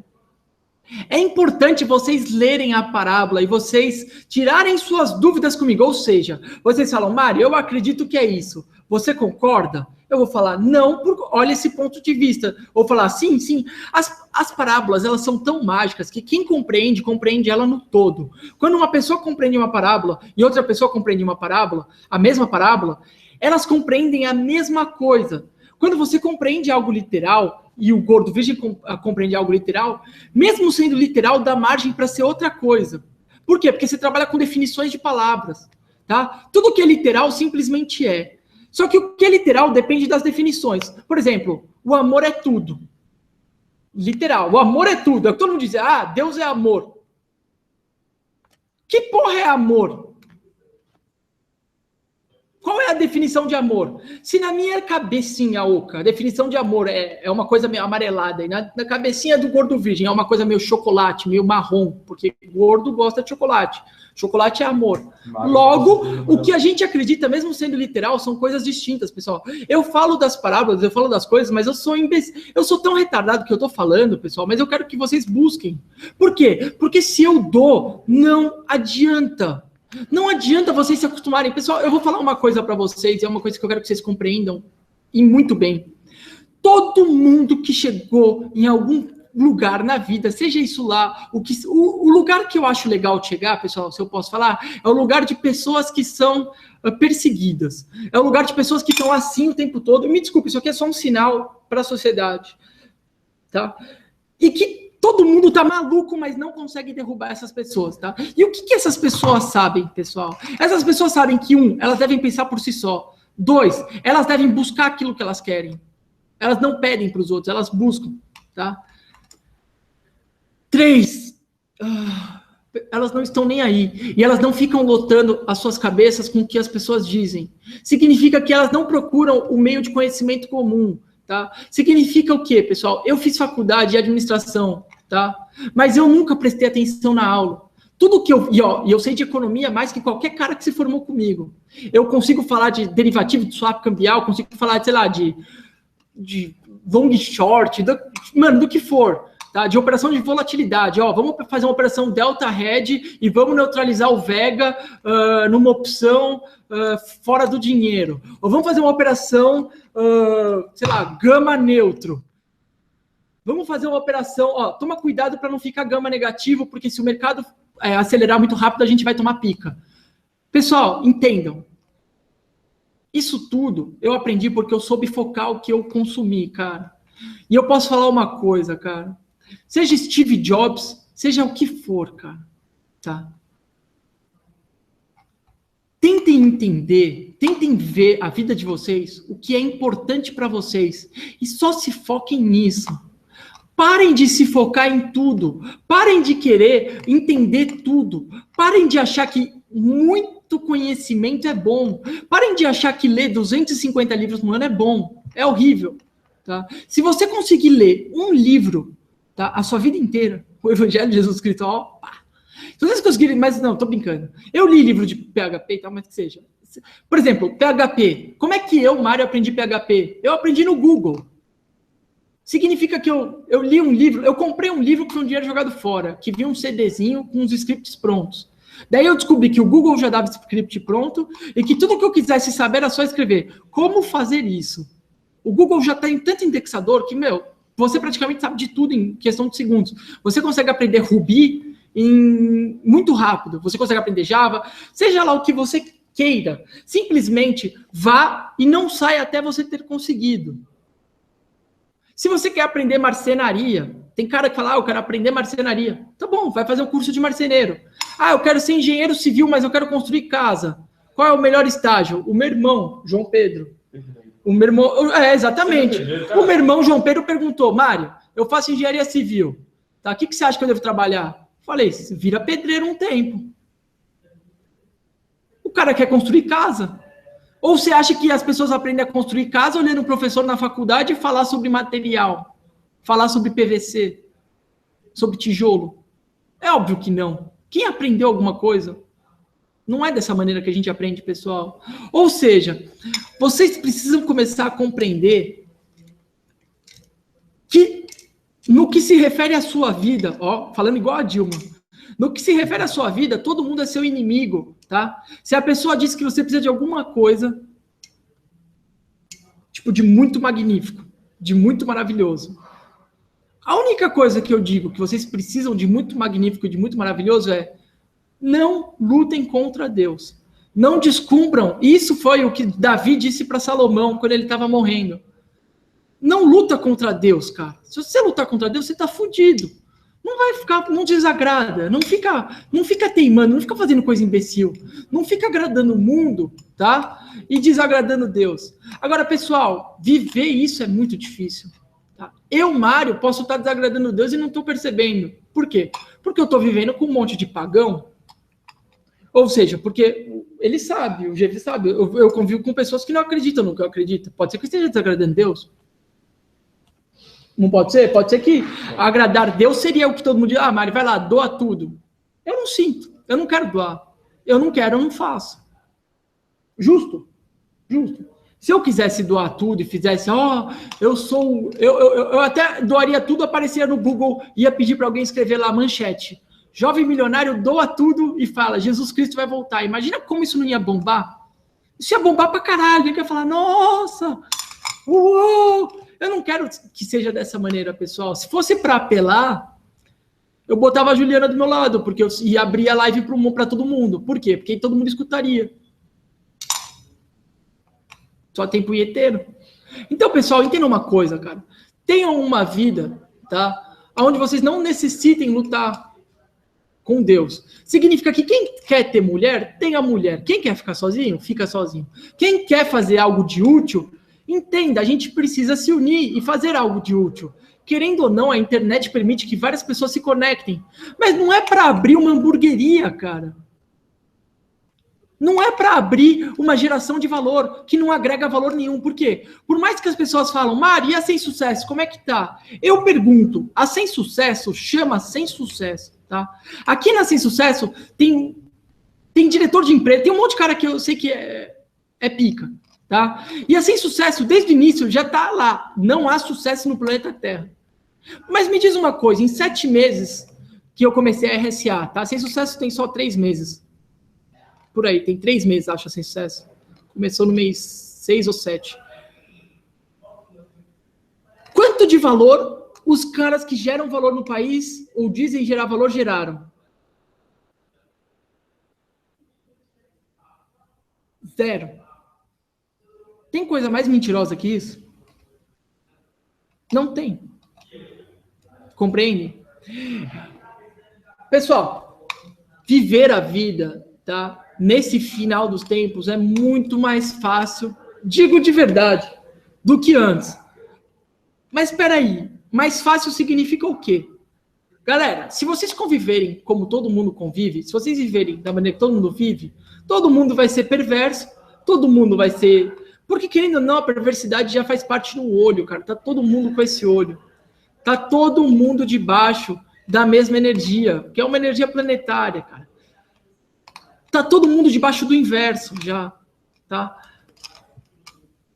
É importante vocês lerem a parábola e vocês tirarem suas dúvidas comigo. Ou seja, vocês falam, Mário, eu acredito que é isso. Você concorda? Eu vou falar, não, olha esse ponto de vista. Ou falar, sim, sim. As parábolas, elas são tão mágicas que quem compreende, compreende ela no todo. Quando uma pessoa compreende uma parábola e outra pessoa compreende uma parábola, a mesma parábola, elas compreendem a mesma coisa. Quando você compreende algo literal, e o gordo virgem compreende algo literal, mesmo sendo literal, dá margem para ser outra coisa. Por quê? Porque você trabalha com definições de palavras. Tá? Tudo que é literal simplesmente é. Só que o que é literal depende das definições. Por exemplo, o amor é tudo. Literal, o amor é tudo. Todo mundo diz, Deus é amor. Que porra é amor? Qual é a definição de amor? Se na minha cabecinha oca, a definição de amor é uma coisa meio amarelada, e na cabecinha do gordo virgem é uma coisa meio chocolate, meio marrom, porque gordo gosta de chocolate. Chocolate é amor. Logo, o que a gente acredita, mesmo sendo literal, são coisas distintas, pessoal. Eu falo das parábolas, eu falo das coisas, mas eu sou tão retardado que eu tô falando, pessoal, mas eu quero que vocês busquem. Por quê? Porque se eu dou, não adianta. Não adianta vocês se acostumarem. Pessoal, eu vou falar uma coisa para vocês, é uma coisa que eu quero que vocês compreendam, e muito bem. Todo mundo que chegou em algum lugar na vida, seja isso lá, o lugar que eu acho legal de chegar, pessoal, se eu posso falar, é o lugar de pessoas que são perseguidas. É o lugar de pessoas que estão assim o tempo todo. Me desculpe, isso aqui é só um sinal para a sociedade. Tá? E que todo mundo tá maluco, mas não consegue derrubar essas pessoas, tá? E o que essas pessoas sabem, pessoal? Essas pessoas sabem que, elas devem pensar por si só. 2, elas devem buscar aquilo que elas querem. Elas não pedem para os outros, elas buscam, tá? 3, elas não estão nem aí. E elas não ficam lotando as suas cabeças com o que as pessoas dizem. Significa que elas não procuram o meio de conhecimento comum, tá? Significa o quê, pessoal? Eu fiz faculdade de administração, tá? Mas eu nunca prestei atenção na aula. Tudo que eu... E eu sei de economia mais que qualquer cara que se formou comigo. Eu consigo falar de derivativo de swap cambial, consigo falar, sei lá, de long short, do que for. Tá? De operação de volatilidade. Vamos fazer uma operação delta hedge e vamos neutralizar o vega numa opção fora do dinheiro. Ou vamos fazer uma operação, sei lá, gama neutro. Vamos fazer uma operação, toma cuidado para não ficar gama negativo, porque se o mercado acelerar muito rápido, a gente vai tomar pica. Pessoal, entendam. Isso tudo eu aprendi porque eu soube focar o que eu consumi, cara. E eu posso falar uma coisa, cara. Seja Steve Jobs, seja o que for, cara, tá? Tentem entender, tentem ver a vida de vocês, o que é importante para vocês, e só se foquem nisso. Parem de se focar em tudo, parem de querer entender tudo, parem de achar que muito conhecimento é bom, parem de achar que ler 250 livros no ano é bom, é horrível, tá? Se você conseguir ler um livro, tá? A sua vida inteira, o Evangelho de Jesus Cristo, se vocês conseguirem, mas não, tô brincando. Eu li livro de PHP e tal, mas que seja. Por exemplo, PHP. Como é que eu, Mário, aprendi PHP? Eu aprendi no Google. Significa que eu li um livro, eu comprei um livro com um dinheiro jogado fora, que vinha um CDzinho com os scripts prontos. Daí eu descobri que o Google já dava script pronto e que tudo que eu quisesse saber era só escrever. Como fazer isso? O Google já está em tanto indexador que, você praticamente sabe de tudo em questão de segundos. Você consegue aprender Ruby muito rápido. Você consegue aprender Java. Seja lá o que você queira. Simplesmente vá e não saia até você ter conseguido. Se você quer aprender marcenaria, tem cara que fala, eu quero aprender marcenaria. Tá bom, vai fazer um curso de marceneiro. Eu quero ser engenheiro civil, mas eu quero construir casa. Qual é o melhor estágio? O meu irmão, João Pedro. O meu irmão, exatamente. O meu irmão, João Pedro, perguntou, Mário, eu faço engenharia civil. Tá? O que você acha que eu devo trabalhar? Falei, vira pedreiro um tempo. O cara quer construir casa. Ou você acha que as pessoas aprendem a construir casa olhando um professor na faculdade e falar sobre material? Falar sobre PVC? Sobre tijolo? É óbvio que não. Quem aprendeu alguma coisa? Não é dessa maneira que a gente aprende, pessoal. Ou seja, vocês precisam começar a compreender que, no que se refere à sua vida, falando igual a Dilma, no que se refere à sua vida, todo mundo é seu inimigo, tá? Se a pessoa diz que você precisa de alguma coisa, tipo, de muito magnífico, de muito maravilhoso, a única coisa que eu digo que vocês precisam de muito magnífico e de muito maravilhoso é não lutem contra Deus. Não descubram. Isso foi o que Davi disse para Salomão quando ele estava morrendo. Não luta contra Deus, cara. Se você lutar contra Deus, você está fudido. Não vai ficar, não desagrada. Não fica teimando, não fica fazendo coisa imbecil. Não fica agradando o mundo, tá? E desagradando Deus. Agora, pessoal, viver isso é muito difícil. Tá? Eu, Mário, posso estar desagradando Deus e não estou percebendo. Por quê? Porque eu estou vivendo com um monte de pagão. Ou seja, porque ele sabe, o GV sabe, eu convivo com pessoas que não acreditam no que eu acredito. Pode ser que esteja desagradando Deus. Não pode ser? Pode ser que agradar Deus seria o que todo mundo diz, Mário, vai lá, doa tudo. Eu não sinto, eu não quero doar. Eu não quero, eu não faço. Justo? Justo. Se eu quisesse doar tudo e fizesse, eu até doaria tudo, aparecia no Google, ia pedir para alguém escrever lá, manchete. Jovem milionário doa tudo e fala, Jesus Cristo vai voltar. Imagina como isso não ia bombar? Isso ia bombar pra caralho. Ele ia falar, nossa, Uou! Eu não quero que seja dessa maneira, pessoal. Se fosse para apelar, eu botava a Juliana do meu lado, porque eu ia abrir a live para todo mundo. Por quê? Porque todo mundo escutaria. Só tem punheteiro. Então, pessoal, entendam uma coisa, cara. Tenham uma vida, tá? Onde vocês não necessitem lutar com Deus. Significa que quem quer ter mulher, tenha mulher. Quem quer ficar sozinho, fica sozinho. Quem quer fazer algo de útil, entenda, a gente precisa se unir e fazer algo de útil. Querendo ou não, a internet permite que várias pessoas se conectem. Mas não é para abrir uma hamburgueria, cara. Não é para abrir uma geração de valor que não agrega valor nenhum. Por quê? Por mais que as pessoas falam, Maria, sem sucesso, como é que tá? Eu pergunto, a sem sucesso chama sem sucesso, tá? Aqui na sem sucesso tem diretor de empresa, tem um monte de cara que eu sei que é pica, tá? E a sem sucesso, desde o início, já tá lá. Não há sucesso no planeta Terra. Mas me diz uma coisa, em 7 meses que eu comecei a RSA, tá? Sem sucesso tem só 3 meses. Por aí, tem 3 meses, acho, sem sucesso. Começou no mês 6 ou 7. Quanto de valor os caras que geram valor no país, ou dizem gerar valor, geraram? 0. Tem coisa mais mentirosa que isso? Não tem. Compreende? Pessoal, viver a vida, tá? Nesse final dos tempos é muito mais fácil, digo de verdade, do que antes. Mas espera aí, mais fácil significa o quê? Galera, se vocês conviverem como todo mundo convive, se vocês viverem da maneira que todo mundo vive, todo mundo vai ser perverso, todo mundo vai ser... Porque, querendo ou não, a perversidade já faz parte do olho, cara. Tá todo mundo com esse olho. Tá todo mundo debaixo da mesma energia, que é uma energia planetária, cara. Tá todo mundo debaixo do inverso já, tá?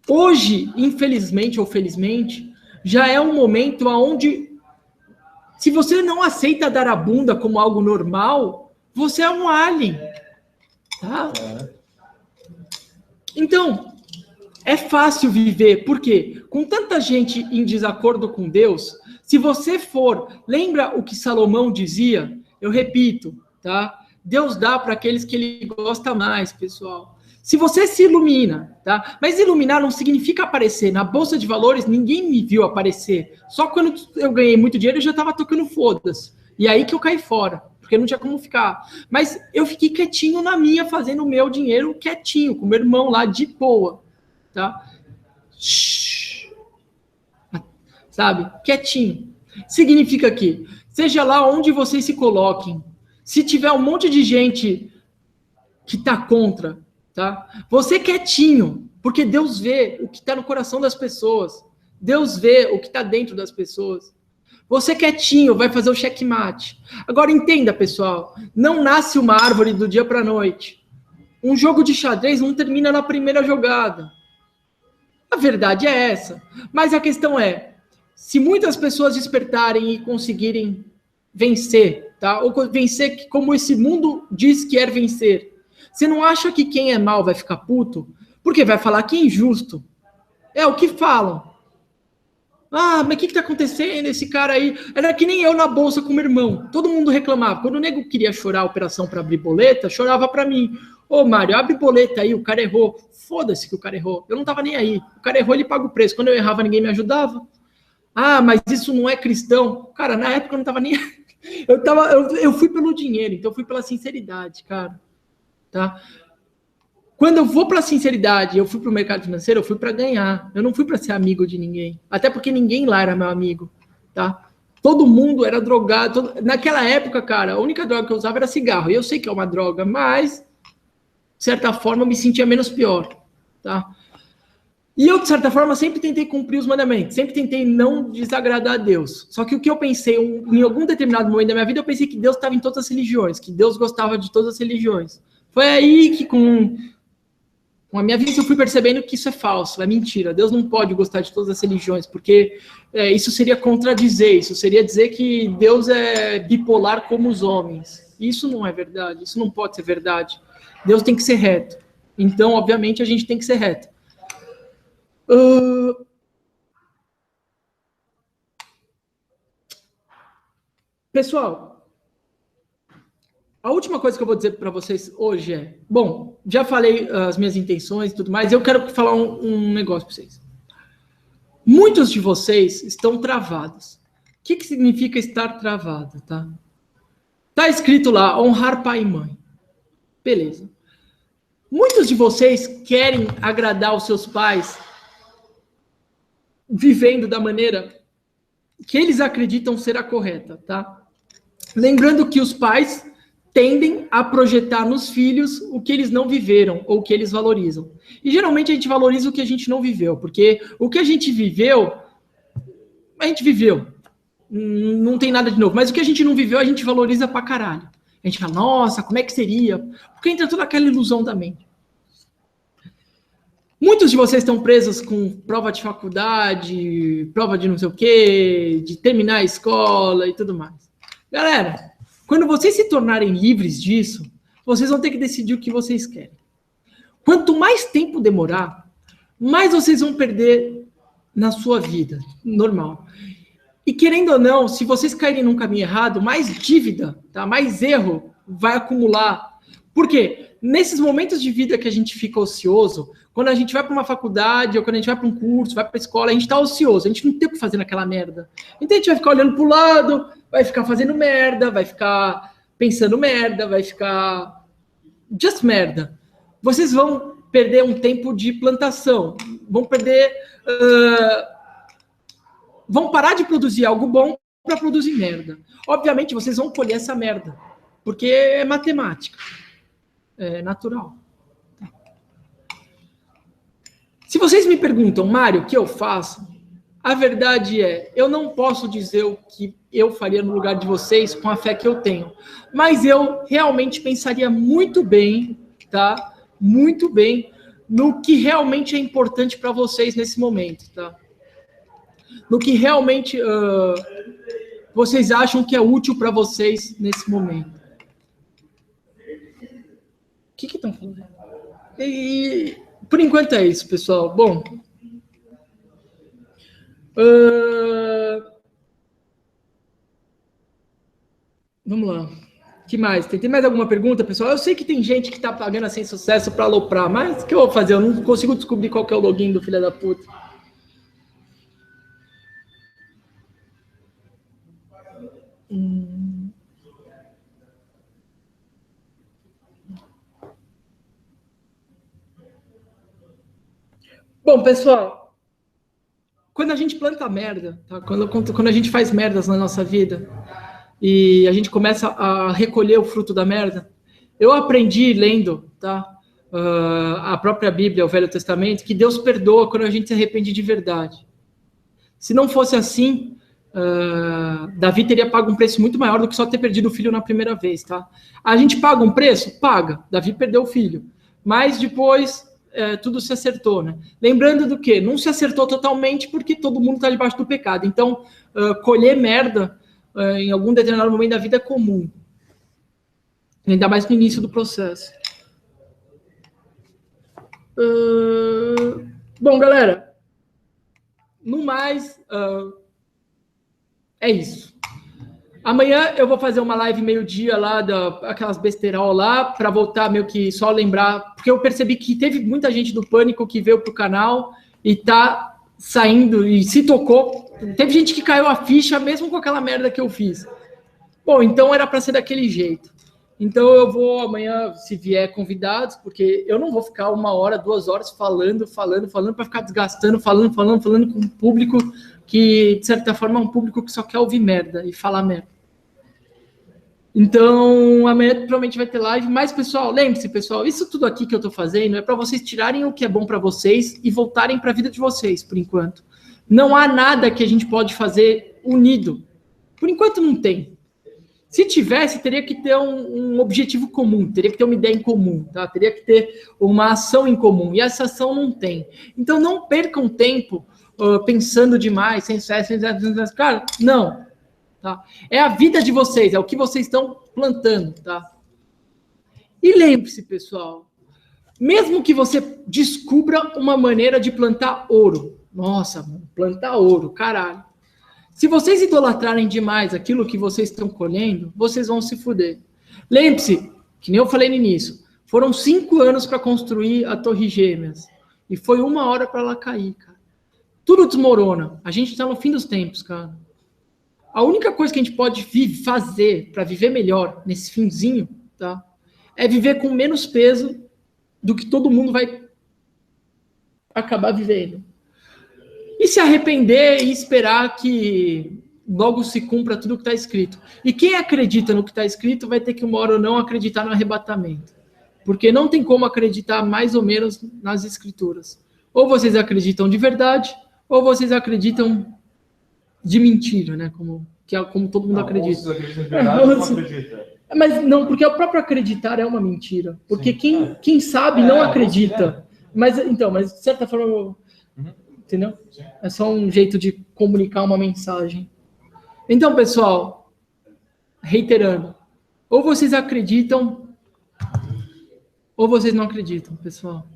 Hoje, infelizmente ou felizmente, já é um momento onde, se você não aceita dar a bunda como algo normal, você é um alien, tá? Então, é fácil viver, por quê? Com tanta gente em desacordo com Deus, se você for, lembra o que Salomão dizia? Eu repito, tá? Deus dá para aqueles que ele gosta mais, pessoal. Se você se ilumina, tá? Mas iluminar não significa aparecer. Na Bolsa de Valores, ninguém me viu aparecer. Só quando eu ganhei muito dinheiro, eu já estava tocando foda-se. E aí que eu caí fora, porque não tinha como ficar. Mas eu fiquei quietinho na minha, fazendo o meu dinheiro quietinho, com meu irmão lá, de boa, tá? Shhh. Sabe? Quietinho. Significa que, seja lá onde vocês se coloquem, se tiver um monte de gente que está contra, tá? Você quietinho, porque Deus vê o que está no coração das pessoas. Deus vê o que está dentro das pessoas. Você quietinho vai fazer o checkmate. Agora entenda, pessoal, não nasce uma árvore do dia para a noite. Um jogo de xadrez não termina na primeira jogada. A verdade é essa. Mas a questão é, se muitas pessoas despertarem e conseguirem vencer, tá? Ou vencer como esse mundo diz que quer vencer. Você não acha que quem é mal vai ficar puto? Porque vai falar que é injusto. É o que falam. Ah, mas o que está acontecendo? Esse cara aí... Era que nem eu na bolsa com meu irmão. Todo mundo reclamava. Quando o nego queria chorar a operação para abrir boleta, chorava para mim. Ô, Mário, abre boleta aí, o cara errou. Foda-se que o cara errou. Eu não tava nem aí. O cara errou, ele paga o preço. Quando eu errava, ninguém me ajudava. Ah, mas isso não é cristão. Cara, na época eu não tava nem... Eu fui pelo dinheiro, então eu fui pela sinceridade, cara. Tá? Quando eu vou pela sinceridade, eu fui pro mercado financeiro, eu fui para ganhar. Eu não fui para ser amigo de ninguém. Até porque ninguém lá era meu amigo, tá? Todo mundo era drogado. Naquela época, cara, a única droga que eu usava era cigarro. E eu sei que é uma droga, mas, de certa forma, eu me sentia menos pior, tá? E eu, de certa forma, sempre tentei cumprir os mandamentos, sempre tentei não desagradar a Deus. Só que o que eu pensei, em algum determinado momento da minha vida, eu pensei que Deus estava em todas as religiões, que Deus gostava de todas as religiões. Foi aí que, com a minha vida, eu fui percebendo que isso é falso, é mentira. Deus não pode gostar de todas as religiões, porque isso seria contradizer, isso seria dizer que Deus é bipolar como os homens. Isso não é verdade, isso não pode ser verdade. Deus tem que ser reto. Então, obviamente, a gente tem que ser reto. Pessoal, a última coisa que eu vou dizer para vocês hoje é... Bom, já falei as minhas intenções e tudo mais. Eu quero falar um negócio para vocês. Muitos de vocês estão travados. O que significa estar travado, tá? Tá escrito lá, honrar pai e mãe. Beleza. Muitos de vocês querem agradar os seus pais vivendo da maneira que eles acreditam ser a correta, tá? Lembrando que os pais tendem a projetar nos filhos o que eles não viveram ou o que eles valorizam. E geralmente a gente valoriza o que a gente não viveu, porque o que a gente viveu, não tem nada de novo. Mas o que a gente não viveu, a gente valoriza pra caralho. A gente fala, nossa, como é que seria? Porque entra toda aquela ilusão da mente. Muitos de vocês estão presos com prova de faculdade, prova de não sei o quê, de terminar a escola e tudo mais. Galera, quando vocês se tornarem livres disso, vocês vão ter que decidir o que vocês querem. Quanto mais tempo demorar, mais vocês vão perder na sua vida normal. E querendo ou não, se vocês caírem num caminho errado, mais dívida, tá? Mais erro vai acumular. Por quê? Nesses momentos de vida que a gente fica ocioso, quando a gente vai para uma faculdade, ou quando a gente vai para um curso, vai para a escola, a gente está ocioso, a gente não tem o que fazer naquela merda. Então a gente vai ficar olhando para o lado, vai ficar fazendo merda, vai ficar pensando merda, vai ficar just merda. Vocês vão perder um tempo de plantação, vão perder... vão parar de produzir algo bom para produzir merda. Obviamente, vocês vão colher essa merda, porque é matemática. É natural. Se vocês me perguntam, Mário, o que eu faço? A verdade é, eu não posso dizer o que eu faria no lugar de vocês com a fé que eu tenho. Mas eu realmente pensaria muito bem, tá? Muito bem no que realmente é importante para vocês nesse momento, tá? No que realmente vocês acham que é útil para vocês nesse momento. O que estão falando? E por enquanto é isso, pessoal. Bom, vamos lá. O que mais? Tem mais alguma pergunta, pessoal? Eu sei que tem gente que está pagando sem sucesso para aloprar, mas o que eu vou fazer? Eu não consigo descobrir qual que é o login do filho da puta. Bom, pessoal, quando a gente planta merda, tá? Quando a gente faz merdas na nossa vida e a gente começa a recolher o fruto da merda, eu aprendi lendo, tá? A própria Bíblia, o Velho Testamento, que Deus perdoa quando a gente se arrepende de verdade. Se não fosse assim, Davi teria pago um preço muito maior do que só ter perdido o filho na primeira vez, tá? A gente paga um preço? Paga. Davi perdeu o filho. Mas depois tudo se acertou, né? Lembrando do quê? Não se acertou totalmente porque todo mundo está debaixo do pecado. Então, colher merda em algum determinado momento da vida é comum. Ainda mais no início do processo. Bom, galera, no mais, é isso. Amanhã eu vou fazer uma live meio-dia lá, aquelas besterol lá, para voltar meio que só lembrar, porque eu percebi que teve muita gente do Pânico que veio pro canal e tá saindo e se tocou. Teve gente que caiu a ficha mesmo com aquela merda que eu fiz. Bom, então era para ser daquele jeito. Então eu vou amanhã, se vier convidados, porque eu não vou ficar 1 hora, 2 horas falando, para ficar desgastando, falando com um público que, de certa forma, é um público que só quer ouvir merda e falar merda. Então, amanhã provavelmente vai ter live. Mas, pessoal, lembre-se, pessoal, isso tudo aqui que eu estou fazendo é para vocês tirarem o que é bom para vocês e voltarem para a vida de vocês, por enquanto. Não há nada que a gente pode fazer unido. Por enquanto, não tem. Se tivesse, teria que ter um objetivo comum, teria que ter uma ideia em comum, tá? Teria que ter uma ação em comum, e essa ação não tem. Então, não percam tempo pensando demais, sem sucesso, cara, não. Tá? É a vida de vocês, é o que vocês estão plantando, tá? E lembre-se, pessoal, mesmo que você descubra uma maneira de plantar ouro, nossa, mano, plantar ouro, caralho. Se vocês idolatrarem demais aquilo que vocês estão colhendo, vocês vão se fuder. Lembre-se, que nem eu falei no início, foram 5 anos para construir a Torre Gêmeas. E foi 1 hora para ela cair, cara. Tudo desmorona. A gente está no fim dos tempos, cara. A única coisa que a gente pode fazer para viver melhor nesse finzinho, tá? É viver com menos peso do que todo mundo vai acabar vivendo. E se arrepender e esperar que logo se cumpra tudo que está escrito. E quem acredita no que está escrito vai ter que, uma hora ou não, acreditar no arrebatamento. Porque não tem como acreditar mais ou menos nas escrituras. Ou vocês acreditam de verdade, ou vocês acreditam de mentira, né? Como todo mundo acredita. Ou vocês acreditam de verdade, ou não acreditam. Mas não, porque o próprio acreditar é uma mentira. Porque quem sabe não acredita. Mas de certa forma, entendeu? Sim. É só um jeito de comunicar uma mensagem. Então, pessoal, reiterando, ou vocês acreditam, ou vocês não acreditam, pessoal.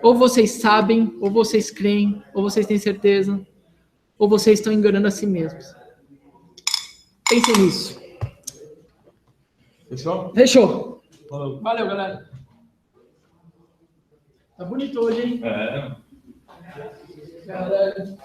Ou vocês sabem, ou vocês creem, ou vocês têm certeza, ou vocês estão enganando a si mesmos. Pensem nisso. Fechou? Fechou. Falou. Valeu, galera. Tá bonito hoje, hein? É. Caralho.